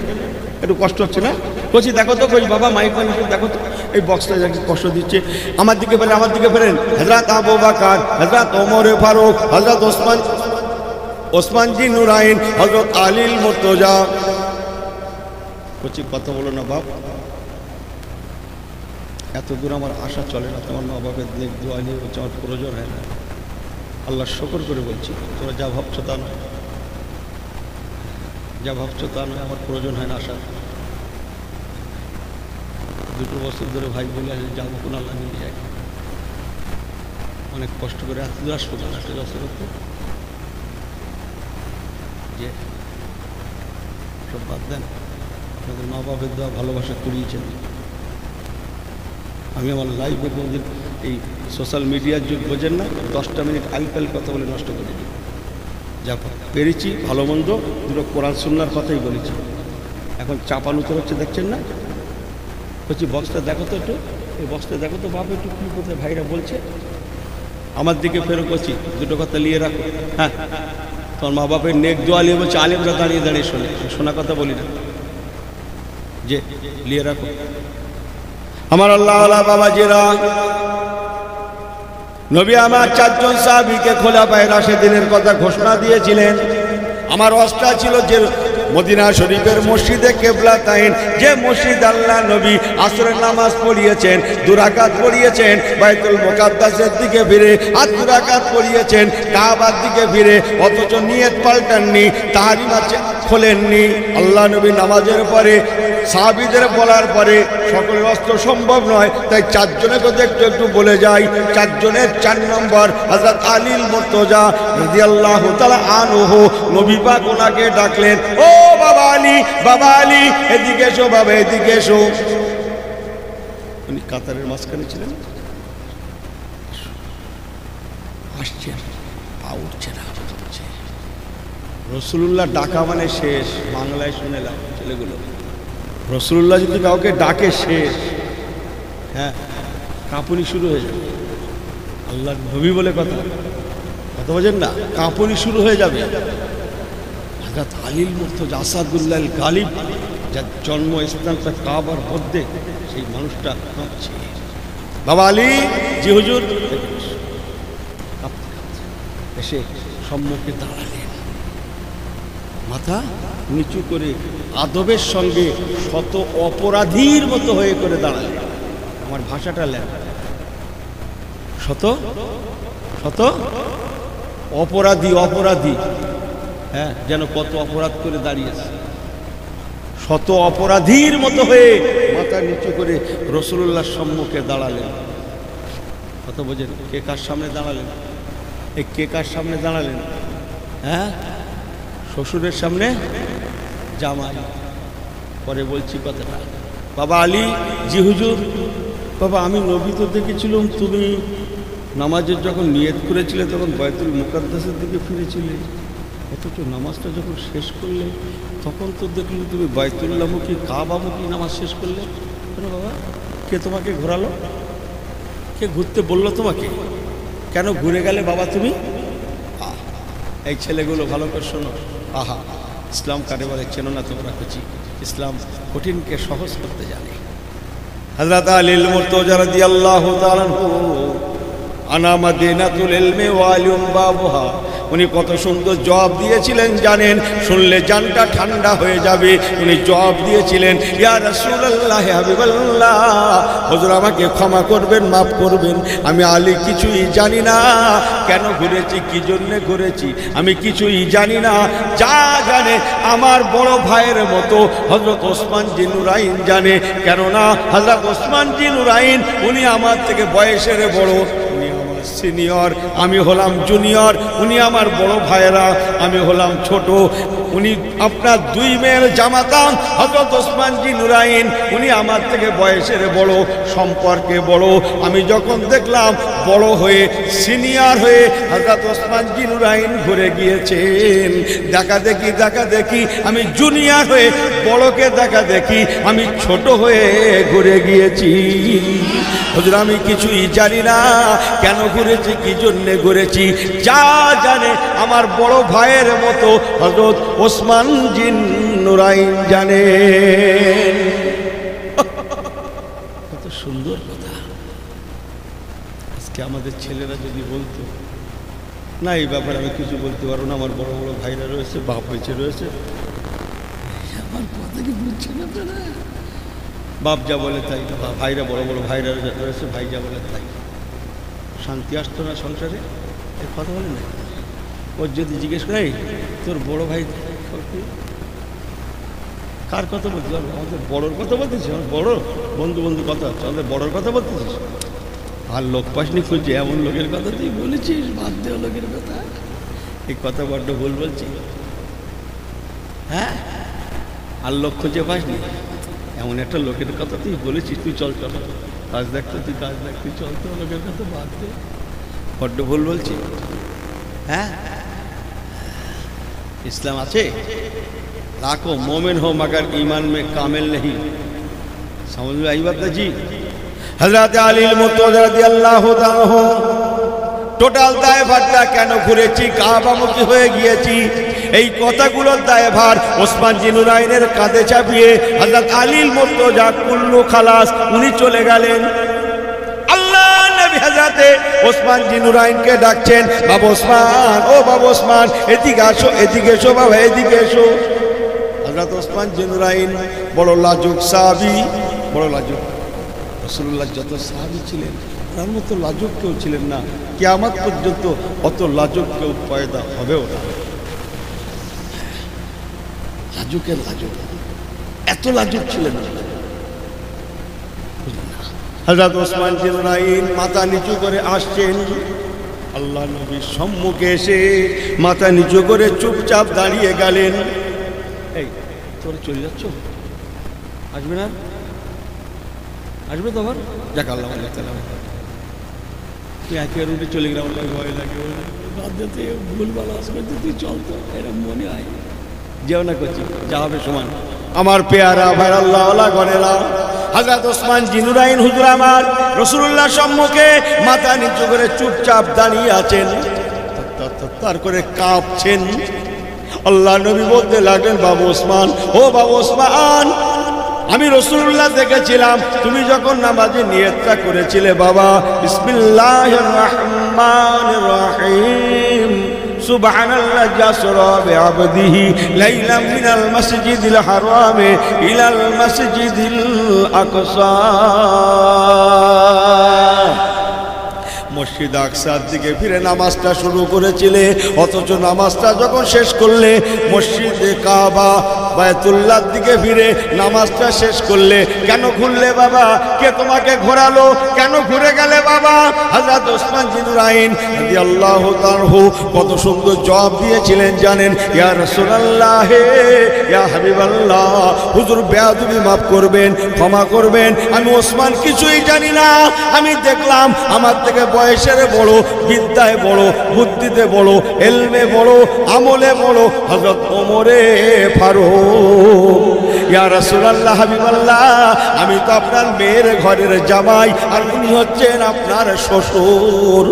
একটু কষ্ট হচ্ছে না? করছি দেখো তো, কই বাবা মাইকম্যান দেখো তো, এই বক্সটা কষ্ট দিচ্ছে। আমার দিকে ফেরেন, আমার দিকে ফেরেন। হযরত আবু বকর, হযরত ওমর ফারুক, হযরত ওসমান জিনুরাইন, হযরত আলীল মুর্তজা। করছি কথা বলো না বাপ, এত দূর আমার আশা চলে না, তোমার মা বাপের দিক দোয়া নিয়ে বলছে আমার প্রয়োজন হয় না। আল্লাহ শকর করে বলছি, তোরা যা ভাবছো তা নয়, যা ভাবছো তা নয়, আমার প্রয়োজন হয় না আশা। 2 বছর ধরে ভাই বলে যাবো কোন আল্লাহ নিয়ে যায়, অনেক কষ্ট করে এত দূর আসবো না, একটা যত করতে যে সব বাদ দেন। আপনাদের মা বাপের দেওয়া ভালোবাসা করিয়েছেন। আমি আমার লাইফে কোনোদিন এই সোশ্যাল মিডিয়ার যুগ বোঝেন না, 10টা মিনিট আলকাল কথা বলে নষ্ট করে দিই। যা পেরেছি ভালো মন্দ 2 কোরআন সুন্নাহর কথাই বলেছি। এখন চাপানুতর হচ্ছে, দেখছেন না? বলছি বক্সটা দেখো তো একটু, এই বক্সটা দেখো তো বাপ একটু, কী কোথায় ভাইরা বলছে। আমার দিকে ফেরো করছি, 2 কথা নিয়ে রাখো। হ্যাঁ, তোমার মা বাপের নেক দোয়া নিয়ে বলছে, আলেমরা দাঁড়িয়ে দাঁড়িয়ে শোনে, শোনা কথা বলি না, যে নিয়ে রাখো। আমার আল্লাহ বাবাজিরা, নবী আমার 4 জন সাহাবীকে খোলাফায়ে রাশেদিনের কথা ঘোষণা দিয়েছিলেন। আমার অস্ত্র ছিল যে মদিনা শরীফের মসজিদে কিবলাতাইন, যে মসজিদ আল্লাহ নবী আসরের নামাজ পড়িয়েছেন, 2 রাকাত পড়িয়েছেন বাইতুল মুকাদ্দাসের দিকে ফিরে, আর 2 রাকাত পড়িয়েছেন কাবার দিকে ফিরে, অথচ নিয়ত পাল্টাননি, তাহরিমা খোলেননি। আল্লাহ নবী নামাজের পরে সাহাবীদের বলার পরে সকলের অস্ত্র সম্ভব নয়, তাই 4 জনের কথা একটু একটু বলে যাই। 4 জনের 4 নম্বর হযরত আলীল মুর্তজা রাদিয়াল্লাহু তাআলা আনহু, নবী পাক ওনাকে ডাকলেন, ও বাবা আলী, বাবা আলী, এদিকে এসো বাবা, এদিকে এসো। উনি কাতারের মাঝখানে ছিলেন, আসছেন, পা উঠছে না। রাসূলুল্লাহ ডাকা মানে শেষ। বাংলায় শুনেলাম ছেলেগুলো, রাসূলুল্লাহ যদি কাউকে ডাকে শেষ, হ্যাঁ, কাঁপুনি শুরু হয়ে যাবে। আল্লাহর নবী বলে কথা, কথা বোঝেন না, কাঁপুনি শুরু হয়ে যাবে। হযরত আলীল মুর্তজা আসাদুল্লাহ গালিব, যার জন্মস্থানটা কাবার মধ্যে, সেই মানুষটা কাঁপছে। বাবা আলী, জি হুজুর। এসে সম্মুখে দাঁড়ালেন, মাথা নিচু করে আদবের সঙ্গে শত অপরাধীর মতো হয়ে করে দাঁড়ালেন। আমার ভাষাটা লেন, শত শত অপরাধী, অপরাধী, হ্যাঁ, যেন কত অপরাধ করে দাঁড়িয়েছে। শত অপরাধীর মতো হয়ে মাথা নিচু করে রাসূলুল্লাহর সম্মুখে দাঁড়ালেন। কথা বোঝেন? কে কার সামনে দাঁড়ালেন? এই কে কার সামনে দাঁড়ালেন? হ্যাঁ, শ্বশুরের সামনে জামাই। পরে বলছি কথাটা, বাবা আলী, জি হুজুর। বাবা, আমি নবী তো দেখেছিলাম তুমি নামাজের যখন নিয়ত করেছিলে তখন বাইতুল মুকাদ্দাসের দিকে ফিরেছিলে, অথচ নামাজটা যখন শেষ করলে তখন তো দেখলাম তুমি বাইতুল্লাহমুখী, কাবামুখী নামাজ শেষ করলে। কেন বাবা, কে তোমাকে ঘোরালো? কে ঘুরতে বললো তোমাকে? কেন ঘুরে গেলে বাবা তুমি? এই ছেলেগুলো ভালো করে শোনো। আহা, ইসলাম কারে বলে চেনো না তোমরা? কুচি ইসলাম কঠিনকে সহজ করতে জানে। হযরত আলীল মুর্তজা রাদিয়াল্লাহু তাআলা আনা মাদিনাতুল ইলমি ওয়া আলিম বাবুহা, উনি কত সুন্দর জবাব দিয়েছিলেন জানেন? শুনলে জানটা ঠান্ডা হয়ে যাবে। উনি জবাব দিয়েছিলেন, ইয়া রাসূলুল্লাহ, হাবিবাল্লাহ, হুজুর আমাকে ক্ষমা করবেন, মাফ করবেন, আমি আলী কিছুই জানি না। কেন ঘুরেছি, কি জন্যে ঘুরেছি আমি কিছুই জানি না। যা জানে আমার বড় ভাইয়ের মতো হযরত ওসমান জি নুরাইন জানে। কেননা হযরত ওসমান জি নুরাইন উনি আমার থেকে বয়সের বড়, সিনিয়র, আমি হলাম জুনিয়র। উনি আমার বড় ভাইয়েরা, আমি হলাম ছোট। উনি আপনার 2 মেয়ের জামাতা হযরত ওসমান জি নুরাইন, উনি আমার থেকে বয়সের বড়, সম্পর্কে বড়। আমি যখন দেখলাম বড় হয়ে, সিনিয়র হয়ে হযরত ওসমান জি নুরাইন ঘুরে গিয়েছেন, দেখা দেখি আমি জুনিয়র হয়ে, বড়কে দেখা দেখি আমি ছোট হয়ে ঘুরে গিয়েছি। হুজুর আমি কিছুই জানি না, কেন ঘুরেছি, কি জন্যে ঘুরেছি। যা জানে আমার বড় ভাইয়ের মতো হযরত ওসমান জি নুরাইন জানে। কত সুন্দর কথা। আজকে আমাদের ছেলেরা যদি বলতো, না এই ব্যাপারে আমি কিছু বলতে পারবো না, আমার বড় বড় ভাইরা রয়েছে, বাপ বেঁচে রয়েছে, আমার কথা কি বুঝছে না তারা? বাপ যা বলে তাই, ভাইরা বড় বড় ভাইরা রয়েছে, ভাই যা বলে তাই। শান্তি আসতো না সংসারে, এর কথা বলে না। ওর যদি জিজ্ঞেস করে তোর বড় ভাই কার কথা বলছিস, আমাদের বড়োর কথা বলতেছিস, আমার বড় বন্ধু বন্ধু কথা হচ্ছে, আমাদের বড়োর কথা বলতেছিস। আর লোক পাসনি খুঁজছে, এমন লোকের কথা তুই বলেছিস, বাদ দেওয়া লোকের কথা। এই কথা বড্ড ভুল বলছি, হ্যাঁ? আর লোক খুঁজে পাসনি, এমন একটা লোকের কথা তুই বলেছিস, তুই চল চল কাজ দেখতো, তুই কাজ দেখ, তুই চল তো, লোকের কথা বাদ দে। বড্ড ভুল বলছি, হ্যাঁ? इस्लाम আছে, लाखों मोमिन हो मगर ईमान में कामिल नहीं। समझ में आई बात ना जी? हजरत अली मुर्तज़ा রাদিয়াল্লাহু তাআলা টোটাল দায়ভারটা কেন ঘুরেছি, কাবামুখী হয়ে গিয়েছি, এই কথাগুলোর দায়ভার ওসমান জিনুরাইনের কাঁধে চাপিয়ে হযরত আলী মুর্তজা কুল্লু খালাস উনি চলে গেলেন। আল্লাহ নবী হযরতে ওসমান জিনুরাইনকে ডাকছেন, বাবা ওসমান, ও বাবা ওসমান, এদিকে আসো, এদিকে এসো বাবা, এদিকে এসো। হযরত ওসমান জিনুরাইন বড় লাজুক সাহাবী, বড় লাজুক। রাসূলুল্লাহ যত সাহাবী ছিলেন তার মতো লাজুক কেউ ছিলেন না, কিয়ামত পর্যন্ত অত লাজুক কেউ পয়দা হবেও না। লাজুকের লাজুক, এত লাজুক ছিলেন না। হযরত ওসমান জিনুরাইন মাথা নিচু করে আসছেন, আল্লাহ নবীর সম্মুখে এসে মাথা নিচু করে চুপচাপ দাঁড়িয়ে গেলেন। এই তোর চলে যাচ্ছ, আসবে না? আসবে তো আবার? যাক আল্লাহ তুই একের উঠে চলে গেলাম, ভয় লাগে, বাদ দিতে ভুলভাল আসবে, তুই চল তো, এরকম মনে হয়। যেও না করছি, যা হবে সমান। আমার পেয়ারা ভাই আল্লাহওয়ালা গণেরা, হযরত ওসমান জিনুরাইন হুজুর আমার রাসূলুল্লাহ সম্মুখে মাথা নিচু করে চুপচাপ দাঁড়িয়ে আছেন, তার করে কাঁপছেন। আল্লাহ নবী বলতে লাগলেন, বাবা ওসমান, ও বাবা ওসমান, আমি রাসূলুল্লাহ দেখেছিলাম তুমি যখন নামাজে নিয়তটা করেছিলে বাবা, বিসমিল্লাহির রহমানির রহিম, সুবহানাল্লাযী আসরা বিআবদিহি লাইলাম মিনাল মাসজিদিল হারামি ইলাল মাসজিদিল আকসা। মসজিদ আকসার দিকে ফিরে নামাজটা শুরু করেছিলে, অথচ নামাজটা যখন শেষ করলে মসজিদে কাবা বায়তুল্লাহর দিকে ফিরে নামাজটা শেষ করলে, কেন ঘুরলে বাবা? কে তোমাকে ঘোরালো? কেন ঘুরে গেলে বাবা? হযরত ওসমান জিনুরাইন রাদিয়াল্লাহু তাআলা কত সুন্দর জবাব দিয়েছিলেন জানেন? ইয়া রাসূলুল্লাহ, ইয়া হাবিবাল্লাহ, হুজুর বেয়াদবি মাফ করবেন, ক্ষমা করবেন, আমি ওসমান কিছুই জানি না। আমি দেখলাম আমার থেকে বয়সের বড়, বিদ্যায় বড়, বুদ্ধিতে বড়, এলমে বড়, আমলে বড় হযরত ওমরে ফারুক। ইয়া রাসূলুল্লাহ, হাবিবাল্লাহ, আমি তো আপনার মেয়ের ঘরের জামাই, আর উনি হচ্ছেন আপনার শ্বশুর,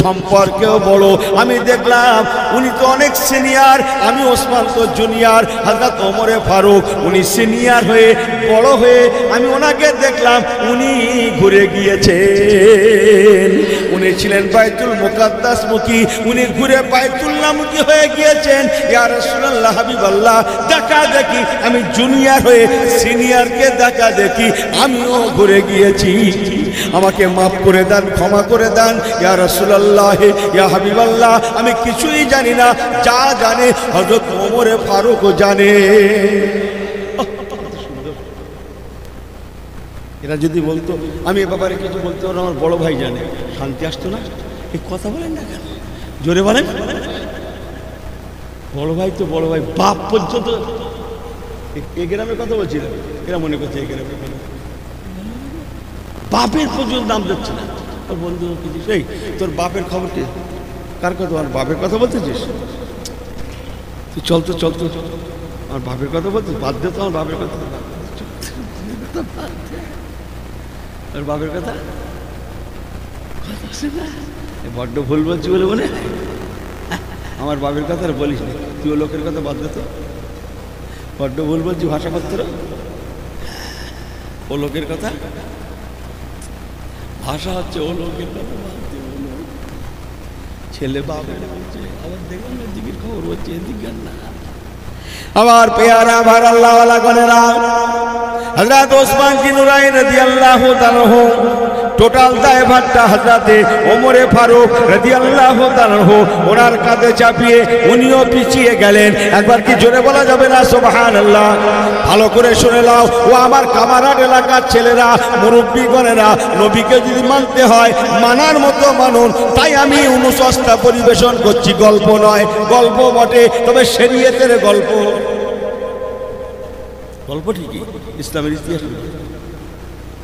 সম্পর্কেও বড়। আমি দেখলাম উনি তো অনেক সিনিয়র, আমি ওসমান তো জুনিয়র। হযরত ওমরে ফারুক উনি সিনিয়র হয়ে বড় হয়ে আমি ওনাকে দেখলাম উনি ঘুরে গিয়েছেন, উনি ছিলেন বাইতুল মুকাদ্দাস মুখী, উনি ঘুরে বাইতুল্লাহ মুখী হয়ে গিয়েছেন। ইয়া রাসূলুল্লাহ, হাবিবাল্লাহ, দেখা দেখি আমি জুনিয়র হয়ে সিনিয়রকে দেখা দেখি আমিও ঘুরে গিয়েছি, আমাকে মাফ করে দেন, ক্ষমা করে দেন। ইয়া রাসূলুল্লাহ, ইয়া হাবিবাল্লাহ, আমি কিছুই জানি না, যা জানে হযরত ওমরে ফারুকও জানে। এরা যদি বলতো আমি এ ব্যাপারে কিছু বলতে পারবো, আমার বড় ভাই জানে, শান্তি আসতো না। এই কথা বলেন না কেন? জোরে বলেন। বড় ভাই তো বড় ভাই, বাপ পর্যন্ত। এ গ্রামের কথা বলছিলাম, এরা মনে করছে এই গ্রামের কথা, বাপের পর্যন্ত নাম যাচ্ছে না। তোর বন্ধু কিছু, এই তোর বাপের খবর কি? কার কথা? আমার বাপের কথা বলতেছিস তুই? চল তো, চল তো, আমার বাপের কথা বলছিস, বাদ দে তো আমার বাপের কথা, আর বাপের কথা বড্ড ভুল বলছি বলে মনে হয়। আমার বাপের কথা আর বলিস না, তুই ও লোকের কথা বাদ দে তো, বড্ড ভুল বলছি ভাষাপত্র। ও লোকের কথা, ভাষা হচ্ছে ও লোকের কথা বাদ দে। ছেলে বাপের বলছে, আবার দেখলাম এদিকের খবর বলছে, এদিকে না। আমার পেয়ারা ভার আল্লাহওয়ালা গণেরা, হযরত ওসমান বিন নুরাইন রাদিয়াল্লাহু তাআলা টোটাল দায়ভারটা হযরতে ওমরে ফারুক রাদিয়াল্লাহু তাআলা ওনার কাঁধে চাপিয়ে উনিও পিছিয়ে গেলেন। একবার কি জোরে বলা যাবে না সুবহানাল্লাহ? ভালো করে শুনে নাও ও আমার কামারাট এলাকার ছেলেরা, মুরব্বীগণেরা, নবীকে যদি মানতে হয় মানার মতো মানুন। তাই আমি 59টা পরিবেশন করছি, গল্প নয়, গল্প বটে তবে শরীয়তের গল্প। গল্প ঠিকই, ইসলামের ইতিহাস,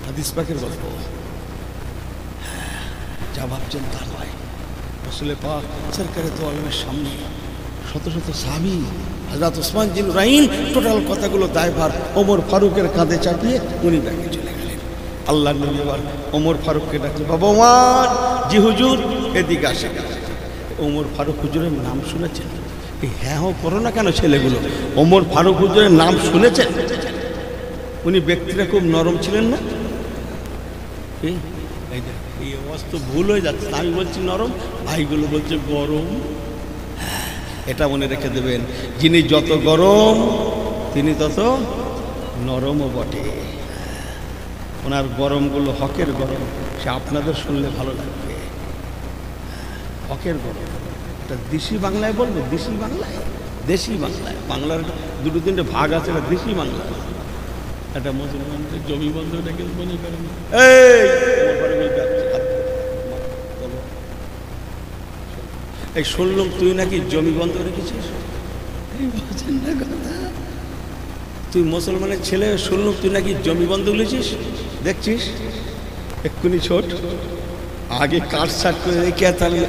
হাদিস পাকের গল্প। যা ভাবছেন তা নয়। রাসূল পাক সরকারে তো আলমের সামনে শত শত সাহাবী, হযরত ওসমান বিন নুরাইন টোটাল কথাগুলো দায়ভার ওমর ফারুকের কাঁধে চাপিয়ে উনি ব্যাগে চলে গেলেন। আল্লাহর নবী এবার ওমর ফারুককে ডাকলেন, বাবা ওমর। জি হুজুর। এদিকে আসে। ওমর ফারুক হুজুরের নাম শুনেছেন? এই হ্যাঁ করো না কেন ছেলেগুলো? ওমর ফারুক হুজুরের নাম শুনেছেন? উনি ব্যক্তিরা খুব নরম ছিলেন না? এই আওয়াজ তো ভুল হয়ে যাচ্ছে। আমি বলছি নরম, ভাইগুলো বলছে গরম। এটা মনে রেখে দেবেন, যিনি যত গরম তিনি তত নরমও বটে। ওনার গরমগুলো হকের গরম, সে আপনাদের শুনলে ভালো লাগবে। হকের গরম, এটা দেশি বাংলায় বলবো, দেশি বাংলায়, দেশি বাংলায়। বাংলার দুটো তিনটে ভাগ আছে, এটা দেশি বাংলা। একটা মুসলমানদের জমি বন্ধ রেখে মনে করেন এই শুনলাম তুই নাকি জমি বন্ধ রেখেছিস। তুই মুসলমানের ছেলে, শুনলাম তুই নাকি জমি বন্ধ তুলেছিস। দেখছিস এক্ষুনি ছোট, আগে কাঠ সাট করে রেখে তাহলে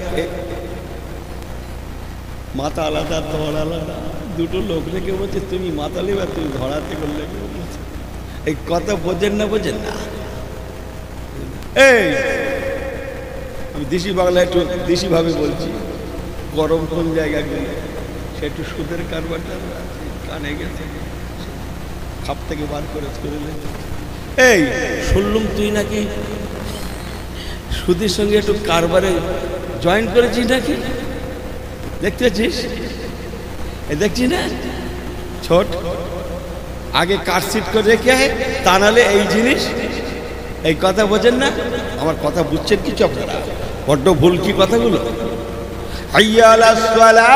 মাথা আলাদা, ধর আলাদা, দুটো লোক রেখে বলছে তুমি মাতালি বা তুমি ধরাতে করলে। এই কথা বোঝেন না, বোঝেন না? এই আমি দেশি বাংলায় একটু দেশিভাবে বলছি। গরম কোন জায়গায় গেলে সে একটু সুদের কারবারটা কানে গেছে, খাপ থেকে বার করে চলে। এই শুনলুম তুই নাকি সুদের সঙ্গে একটু কারবারে জয়েন করেছিস নাকি, দেখতে পাচ্ছিস? দেখছি না ছোট, আগে কাটশিট করে রেখে তা নাহলে এই জিনিস। এই কথা বোঝেন না? আমার কথা বুঝছেন কিছু আপনারা? বড্ড ভুল কি কথাগুলো। হাইয়া আলাস সালাহ,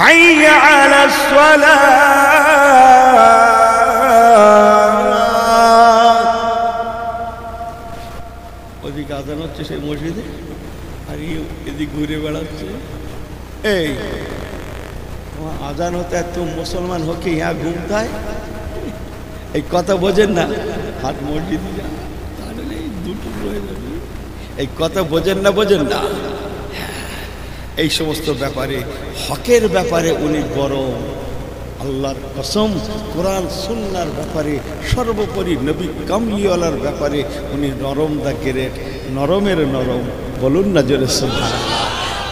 হাইয়া আলাস সালাহ। ওদিকে আজান হচ্ছে সেই মসজিদে, আর এদিক ঘুরে বেড়াচ্ছে। এই আজান হতে এত মুসলমান হোক ইহা ঘুমতে হয়। এই কথা বোঝেন না? হাট মসজিদে যান, তাহলে এই দুটো রয়ে যাবে। এই কথা বোঝেন না, বোঝেন না? এই সমস্ত ব্যাপারে, হকের ব্যাপারে উনি গরম। আল্লাহর কসম, কোরআন সুন্নাহর ব্যাপারে, সর্বোপরি নবী কামলিওয়ালার ব্যাপারে উনি নরম দা গ্রেট, নরমের নরম। বলুন না জোরে সুবহানাল্লাহ।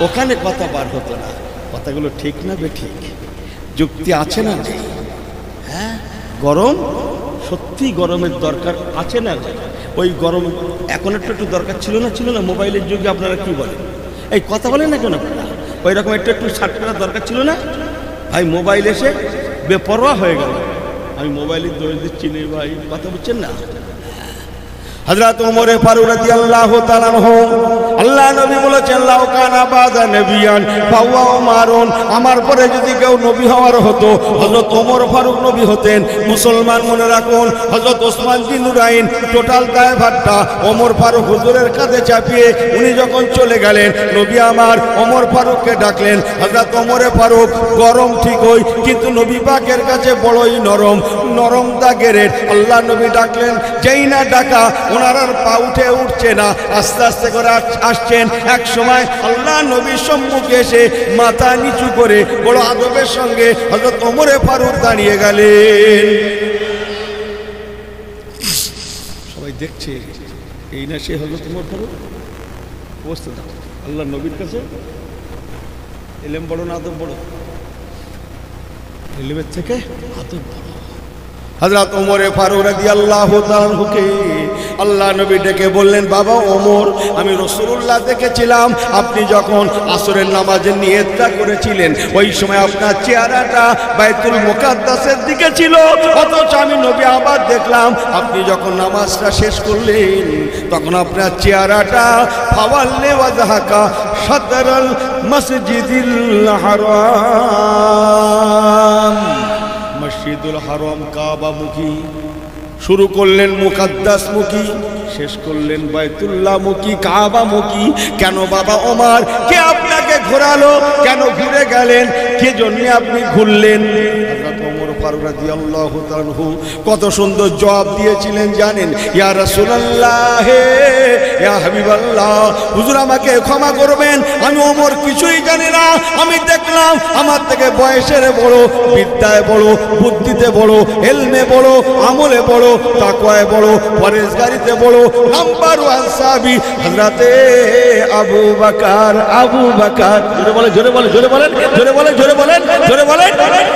ওখানে কথা বার হতো না। কথাগুলো ঠিক না বেঠিক? যুক্তি আছে না? হ্যাঁ, গরম সত্যি, গরমের দরকার আছে না? ওই গরম এখন একটু দরকার ছিল না? ছিল না? মোবাইলের যুগে আপনারা কি বলেন? এই কথা বলেন না কেন আপনারা? ওই রকম একটু ছাড় করার দরকার ছিল না? ভাই মোবাইল এসে বেপরোয়া হয়ে গেল। আমি মোবাইলের দোষ দিচ্ছি না ভাই, কথা বুঝছেন না? হযরত ওমর ফারুক রাদিয়াল্লাহু তাআলা আনহু, আল্লাহ নবী বলেছেন লাউ কানা বাদা নবিয়ান ফাওয়া ওমরুন, আমার পরে যদি কেউ নবী হওয়ার হতো হযরত ওমর ফারুক নবী হতেন। মুসলমান মনে রাখুন, হযরত ওসমান বিন নুরাইন টোটাল দায়ভারটা ওমর ফারুক হুজুরের কাঁধে চাপিয়ে উনি যখন চলে গেলেন, নবী আমার ওমর ফারুককে ডাকলেন। হযরত ওমর ফারুক গরম ঠিকই, কিন্তু নবী পাকের কাছে বড়ই নরম, নরম দা গ্রেট। আল্লাহ নবী ডাকলেন, যেই না ডাকা ওনার আর পা উঠছে না, আস্তে আস্তে করে আসছেন। এক সময় আল্লাহ নবীর সম্মুখে এসে মাথা নিচু করে বড় আদবের সঙ্গে হযরত ওমর ফারুক দাঁড়িয়ে গেলেন। সবাই দেখছে, এই না সে হযরত ওমর ফারুক? বসতে দাও। আল্লাহ নবীর কাছে এলেম বড় না আদব বড়? এলেমের থেকে আদব বড়। হযরত ওমর ফারুক রাদিয়াল্লাহু তাআলা আনহুকে আল্লাহ নবী ডেকে বললেন, বাবা ওমর, আমি রাসূলুল্লাহ দেখেছিলাম আপনি যখন আসরের নামাজের নিয়তটা করেছিলেন ওই সময় আপনার চেহারাটা বাইতুল মুকাদ্দাসের দিকে ছিল, অথচ আমি নবী আবার দেখলাম আপনি যখন নামাজটা শেষ করলেন তখন আপনার চেহারাটা ফাওয়াল্লি ওয়াজহাকা শাতরাল মসজিদিল হারাম, মসজিদুল হারাম কাবামুখী শুরু করলেন মুকাদ্দাস মুখী, শেষ করলেন বাইতুল্লাহ মুখী কাবামুখী। কেন বাবা ওমর, কে আপনাকে ঘোরালো? কেন ঘুরে গেলেন? কে জন্য আপনি ঘুরলেন? হযরত ওমর ফারুক রাদিয়াল্লাহু তাআলা আনহু কত সুন্দর জবাব দিয়েছিলেন জানেন? ইয়া রাসূলুল্লাহ, ইয়া হাবিবাল্লাহ, হুজুর আমাকে ক্ষমা করবেন, আমি ওমর কিছুই জানি না। আমি দেখলাম আমার থেকে বয়সের বড়, বিদ্যায় বড়, বুদ্ধিতে বড়, ইলমে বড়, আমলে বড়, তাকওয়ায় বড়, পরহেজগারিতে বড় নাম্বার 1 সাহাবী হযরতে আবু বকর। আবু বকর, জোরে বলে, জোরে বলে, জোরে বলেন, জোরে বলে, জোরে বলেন, জোরে বলেন,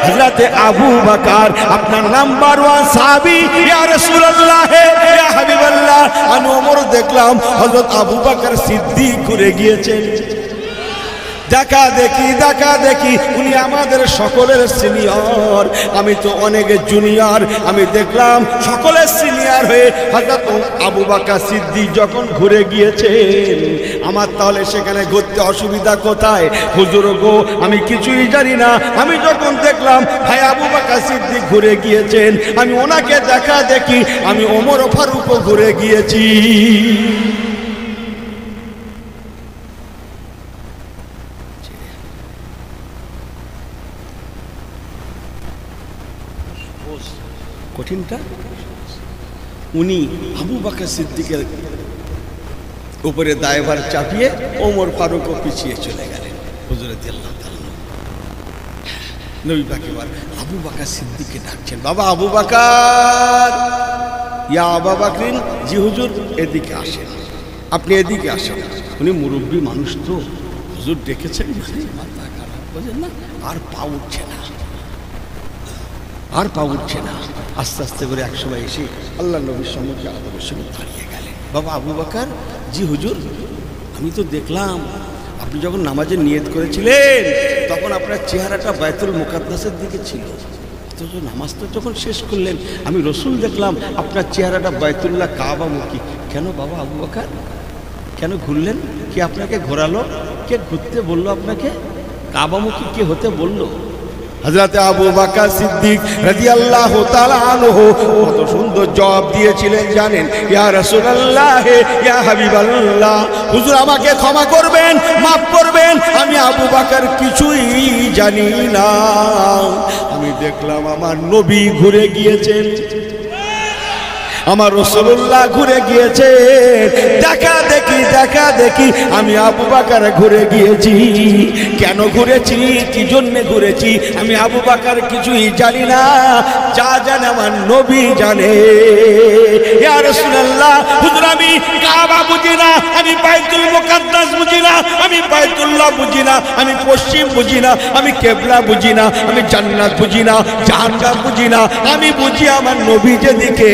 হযরতে আবু বকর আপনার নাম্বার 1 সাহাবী। ইয়া রাসূলুল্লাহ, ইয়া হাবিবাল্লাহ, আমি ওমর দেখলাম হযরত আবু বকর সিদ্দিক ঘুরে গিয়েছেন। দেখা দেখি, দেখা দেখি, উনি আমাদের সকলের সিনিয়র, আমি তো অনেক জুনিয়র। আমি দেখলাম সকলের সিনিয়র হয়ে হযরত আবু বকর সিদ্দিক যখন ঘুরে গিয়েছেন, আমার তাহলে সেখানে ঘুরতে অসুবিধা কোথায়? হুজুর গো, আমি কিছুই জানি না। আমি যখন দেখলাম ভাই আবু বকর সিদ্দিক ঘুরে গিয়েছেন, আমি ওনাকে দেখা দেখি আমি ওমর ফারুকও ঘুরে গিয়েছি। কঠিনটা উনি আবু বকর সিদ্দিকের উপরে দায়ভার চাপিয়ে ওমর ফারুকও পিছিয়ে চলে গেলেন। হুজুর রাদিয়াল্লাহু তাআলা নবী পাক এবার আবু বকর সিদ্দিককে ডাকছেন, বাবা আবু বকর, ইয়া আবু বকরিন, জি হুজুর এদিকে আসেন, আপনি এদিকে আসেন। উনি মুরব্বী মানুষ তো, হুজুর ডেকেছেন, মাথা খারাপ, বুঝেন না, আর পা উঠছে না, আর পা উঠছে না। আস্তে আস্তে করে একসময় এসে আল্লাহ নবীর সম্মুখে আদবের সঙ্গে দাঁড়িয়ে গেলেন। বাবা আবু বকর, জি হুজুর, আমি তো দেখলাম আপনি যখন নামাজের নিয়ত করেছিলেন তখন আপনার চেহারাটা বাইতুল মুকাদ্দাসের দিকে ছিল, অথচ নামাজটা যখন শেষ করলেন আমি রসুল দেখলাম আপনার চেহারাটা বাইতুল্লাহ কাবামুখী। কেন বাবা আবু বকর, কেন ঘুরলেন? কে আপনাকে ঘোরালো? কে ঘুরতে বললো আপনাকে? কাবামুখী কে হতে বললো? হযরত আবু বকর সিদ্দিক রাদিয়াল্লাহু তাআলা আনহু কত সুন্দর জবাব দিয়েছিলেন জানেন? ইয়া রাসূলুল্লাহ, ইয়া হাবিবাল্লাহ, হুজুর আমাকে ক্ষমা করবেন, মাফ করবেন, আমি আবু বকর কিছুই জানি না। আমি দেখলাম আমার নবী ঘুরে গিয়েছেন, আমার রাসূলুল্লাহ ঘুরে গিয়েছে। দেখা দেখি, দেখা দেখি, আমি আবু বকর ঘুরে গিয়েছি। কেন ঘুরেছি, কি জন্য ঘুরেছি, আমি আবু বকর কিছুই জানি না, যা জানে আমার নবী জানে। ইয়া রাসূলুল্লাহ, হুজুর আমি কাবা বুঝি না, আমি বাইতুল মুকাদ্দাস বুঝি না, আমি বাইতুল্লাহ বুঝি না, আমি পশ্চিম বুঝি না, আমি কিবলা বুঝি না, আমি জান্নাত বুঝি না, জাহান্নাম বুঝি না, আমি বুঝি আমার নবী যেদিকে,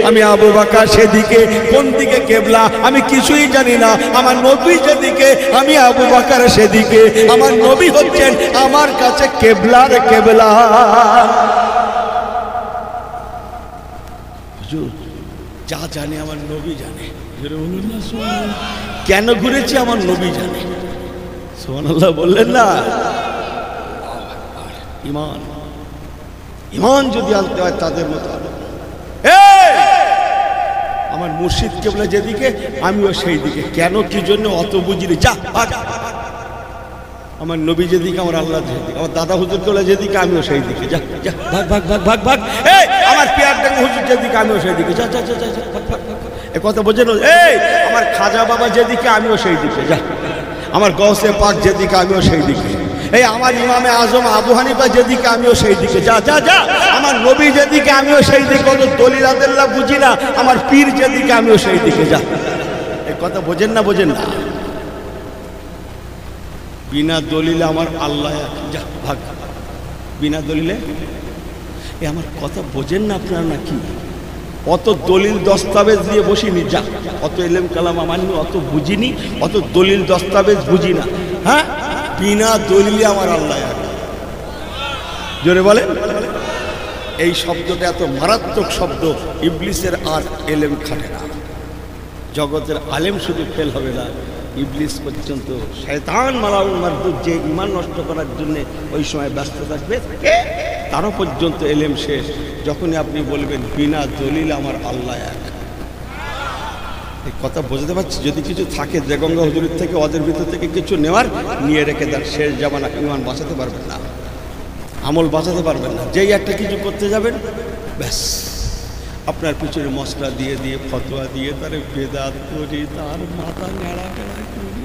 আমি আবু বকর সেদিকে। কোন দিকে কিবলা আমি কিছুই জানি না, আমার নবী যেদিকে আমি আবু বকর সেদিকে। আমার নবী হচ্ছেন আমার কাছে কিবলার কিবলা। হুজুর যা জানে আমার নবী জানে। কেন ঘুরেছি আমার নবী জানে। সুবহানাল্লাহ বললেন না? ঈমান, ঈমান যদি আনতে হয় তাদের মতো আমার মুর্শিদ কেবলা যেদিকে আমিও সেই দিকে। কেন কি জন্য অত বুঝিনি, যা আমার নবী যেদিকে আমার আল্লাহ যেদিকে, আমার দাদা হুজুর কেবলা যেদিকে আমিও সেই দিকে, যা যা ভাগ ভাগ ভাগ ভাগ ভাগ। এই আমার পিয়ার ডাঙ্গা হুজুর যেদিকে আমিও সেই দিকে, যা যা যা যা ভাগ ভাগ ভাগ। এ কথা বোঝেন? এই আমার খাজা বাবা যেদিকে আমিও সেই দিকে, যা। আমার গৌসে পাক যেদিকে আমিও সেই দিকে। এই আমার ইমামে আজম আবু হানিফা যেদিকে আমিও সেই দিকে, যা যা যা। আমার নবী যেদিকে আমিও সেই দিকে। দলিল আদেল্লাহ বুঝি না, আমার পীর যেদিকে আমিও সেই দিকে, যা। এই কথা বোঝেন না? বোঝেন না? বিনা দলিলে আমার আল্লাহ, যা ভাগ। বিনা দলিলে এ আমার কথা বোঝেন না আপনারা নাকি? অত দলিল দস্তাবেজ দিয়ে বসিনি, যা অত এলেম কালাম আমানি, অত বুঝিনি, অত দলিল দস্তাবেজ বুঝি না। হ্যাঁ, বিনা দলিলে আমার আল্লাহ এক। জোরে বলে। এই শব্দটা এত মারাত্মক শব্দ, ইবলিসের আর এলেম খাটে না। জগতের আলেম শুধু ফেল হবে না, ইবলিস পর্যন্ত, শয়তান মালাউল মারদুদ যে ঈমান নষ্ট করার জন্য ওই সময় ব্যস্ত থাকবে, তারও পর্যন্ত এলেম শেষ যখনই আপনি বলবেন বিনা দলিল আমার আল্লাহ এক। এই কথা বুঝতে পারছি? যদি কিছু থাকে দেগঙ্গা হুজুরের থেকে, ওদের ভিতর থেকে কিছু নেওয়ার, নিয়ে রেখে দেন। শেষ জামানা ঈমান বাঁচাতে পারবেন না, আমল বাঁচাতে পারবেন না। যেই একটা কিছু করতে যাবেন, ব্যাস আপনার পিছনে মশলা দিয়ে দিয়ে ফতোয়া দিয়ে তার বেদাত করি, তার মাথা নেড়া নেড়া করি।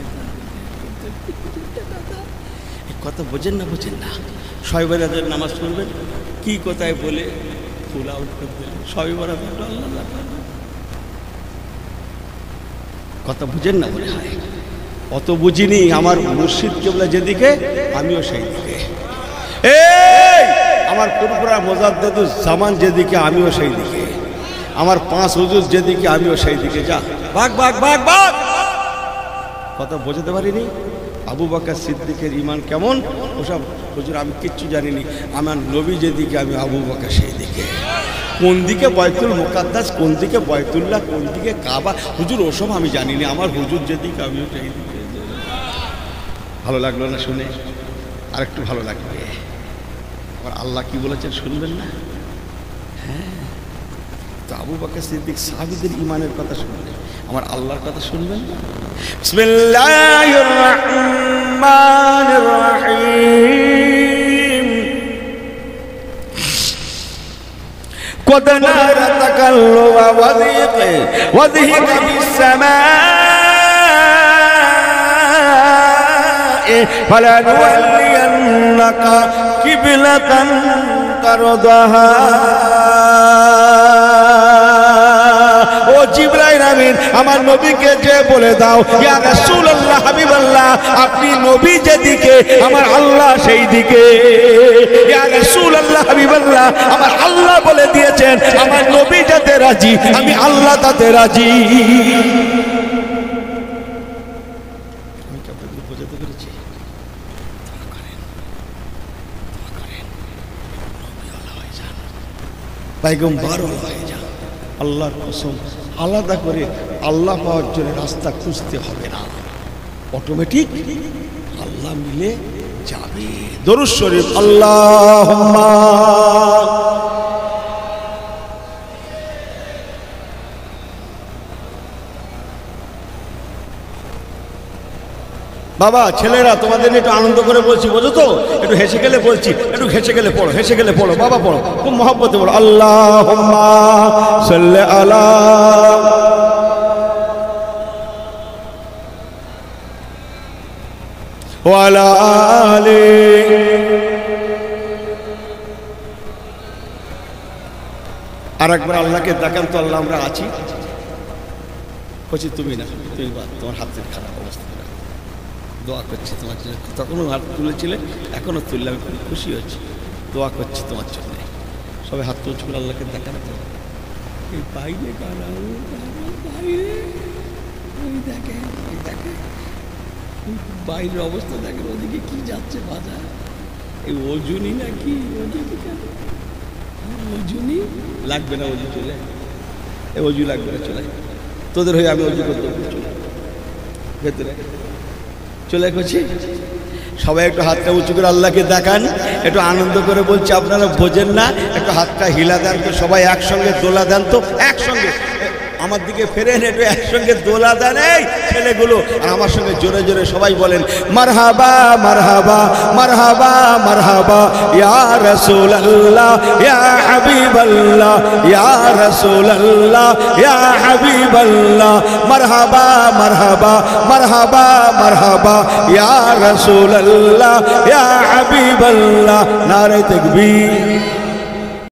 এই কথা বোঝেন না? বোঝেন না? শবে বরাতের নামাজ পড়বেন, কি কোথায় বলে ফুল আউট করে দিলেন। শবে বরাত আল্লাহ, কথা বুঝেন না মনে হয়? অত বুঝিনি। আমার মুর্শিদ কেবলা যেদিকে, আমিও সেই দিকে। এই আমার পুরপুরা মোজাদ্দেদুজ জামান যেদিকে, আমিও সেই দিকে। আমার 5 হুজুর যেদিকে, আমিও সেই দিকে। যা ভাগ ভাগ ভাগ ভাগ। কথা বোঝাতে পারিনি? আবু বকর সিদ্দিকের ঈমান কেমন ওসব হুজুর আমি কিচ্ছু জানিনি। আমার নবী যেদিকে, আমি আবু বকর সেই দিকে। কোন দিকে বাইতুল মুকাদ্দাস, কোন দিকে বাইতুল্লাহ, কোন দিকে কাবা, হুজুর ওসব আমি জানিনি। আমার হুজুর যেদিকে, আমিও সেই দিকে। ভালো লাগলো না শুনে? আর একটু ভালো লাগবে। আমার আল্লাহ কি বলেছেন শুনবেন না? হ্যাঁ, তো আবু বকর সিদ্দিক সাহাবীদের ঈমানের কথা শুনবেন, আমার আল্লাহর কথা শুনবেন না? বিসমিল্লাহির রাহমানির রাহিম। قد نار تقلب وجهك في السماء فلنولينك قبلة ترضاها। ও জিবরাইল আমিন, আমার নবীকে যে বলে দাও, ইয়া রাসূলুল্লাহ হাবিবাল্লাহ, আপনি নবী যেদিকে, আমার আল্লাহ সেই দিকে। ইয়া রাসূলুল্লাহ হাবিবাল্লাহ, আমার আল্লাহ বলে দিয়েছেন, আমার নবী যাতে রাজি, আমি আল্লাহ তাতে রাজি। আমি কি আপনাদের বোঝাতে পেরেছি? পয়গম্বর হয়ে যান। আল্লাহর কসম, আলাদা করে আল্লাহ পাওয়ার জন্য রাস্তা খুঁজতে হবে না, অটোমেটিক আল্লাহ মিলে যাবে। দরুদ শরীফ আল্লাহুম্মা। বাবা ছেলেরা তোমাদের একটু আনন্দ করে বলছি, বোঝো তো? একটু হেসে গেলে বলছি, একটু হেসে গেলে পড়ো, হেসে গেলে পড়ো। বাবা পড়ো, খুব মহব্বতে পড়ো। আল্লাহুম্মা সাল্লি আলা ওয়া আলা আলি। আর একবার আল্লাহকে দেখান তো, আল্লাহ আমরা আছি। বলছি তুমি না, তুমি তোমার হাতের খারাপ অবস্থা, দোয়া করছি তোমার জন্য। তখনও হাত তুলেছিলে, এখনও তুললে, আমি খুব খুশি হচ্ছি। দোয়া করছি তোমার জন্য। সবাই হাত তুলছি করে আল্লাহকে দেখানো তো। এই বাইরে বাইরে ওই দেখে, ওই দেখে বাইরের অবস্থা দেখেন, ওদিকে কি যাচ্ছে বাজার। এই ওজুনি নাকি? ওদিকে কেন ওজুনি লাগবে না? অজু চলে, এই অজু লাগবে না, চলে তোদের হয়ে আমি অজু করতে চলে ভেতরে চলে করছি। সবাই একটু হাতটা উঁচু করে আল্লাহকে দেখান, একটু আনন্দ করে বলছি। আপনারা বোঝেন না, একটু হাতটা হিলা দেন তো, সবাই একসঙ্গে দোলা দেন তো, একসঙ্গে আমার দিকে ফেরেন, একটু একসঙ্গে দোলা দেন এই ছেলেগুলো। আর আমার সঙ্গে জোরে জোরে সবাই বলেন মারহাবা মারহাবা মারহাবা মারহাবা ইয়া রাসূলুল্লাহ ইয়া হাবিবাল্লাহ ইয়া রাসূলুল্লাহ ইয়া হাবিবাল্লাহ মারহাবা মারহাবা মারহাবা মারহাবা ইয়া রাসূলুল্লাহ ইয়া হাবিবাল্লাহ। নারে তাকবীর।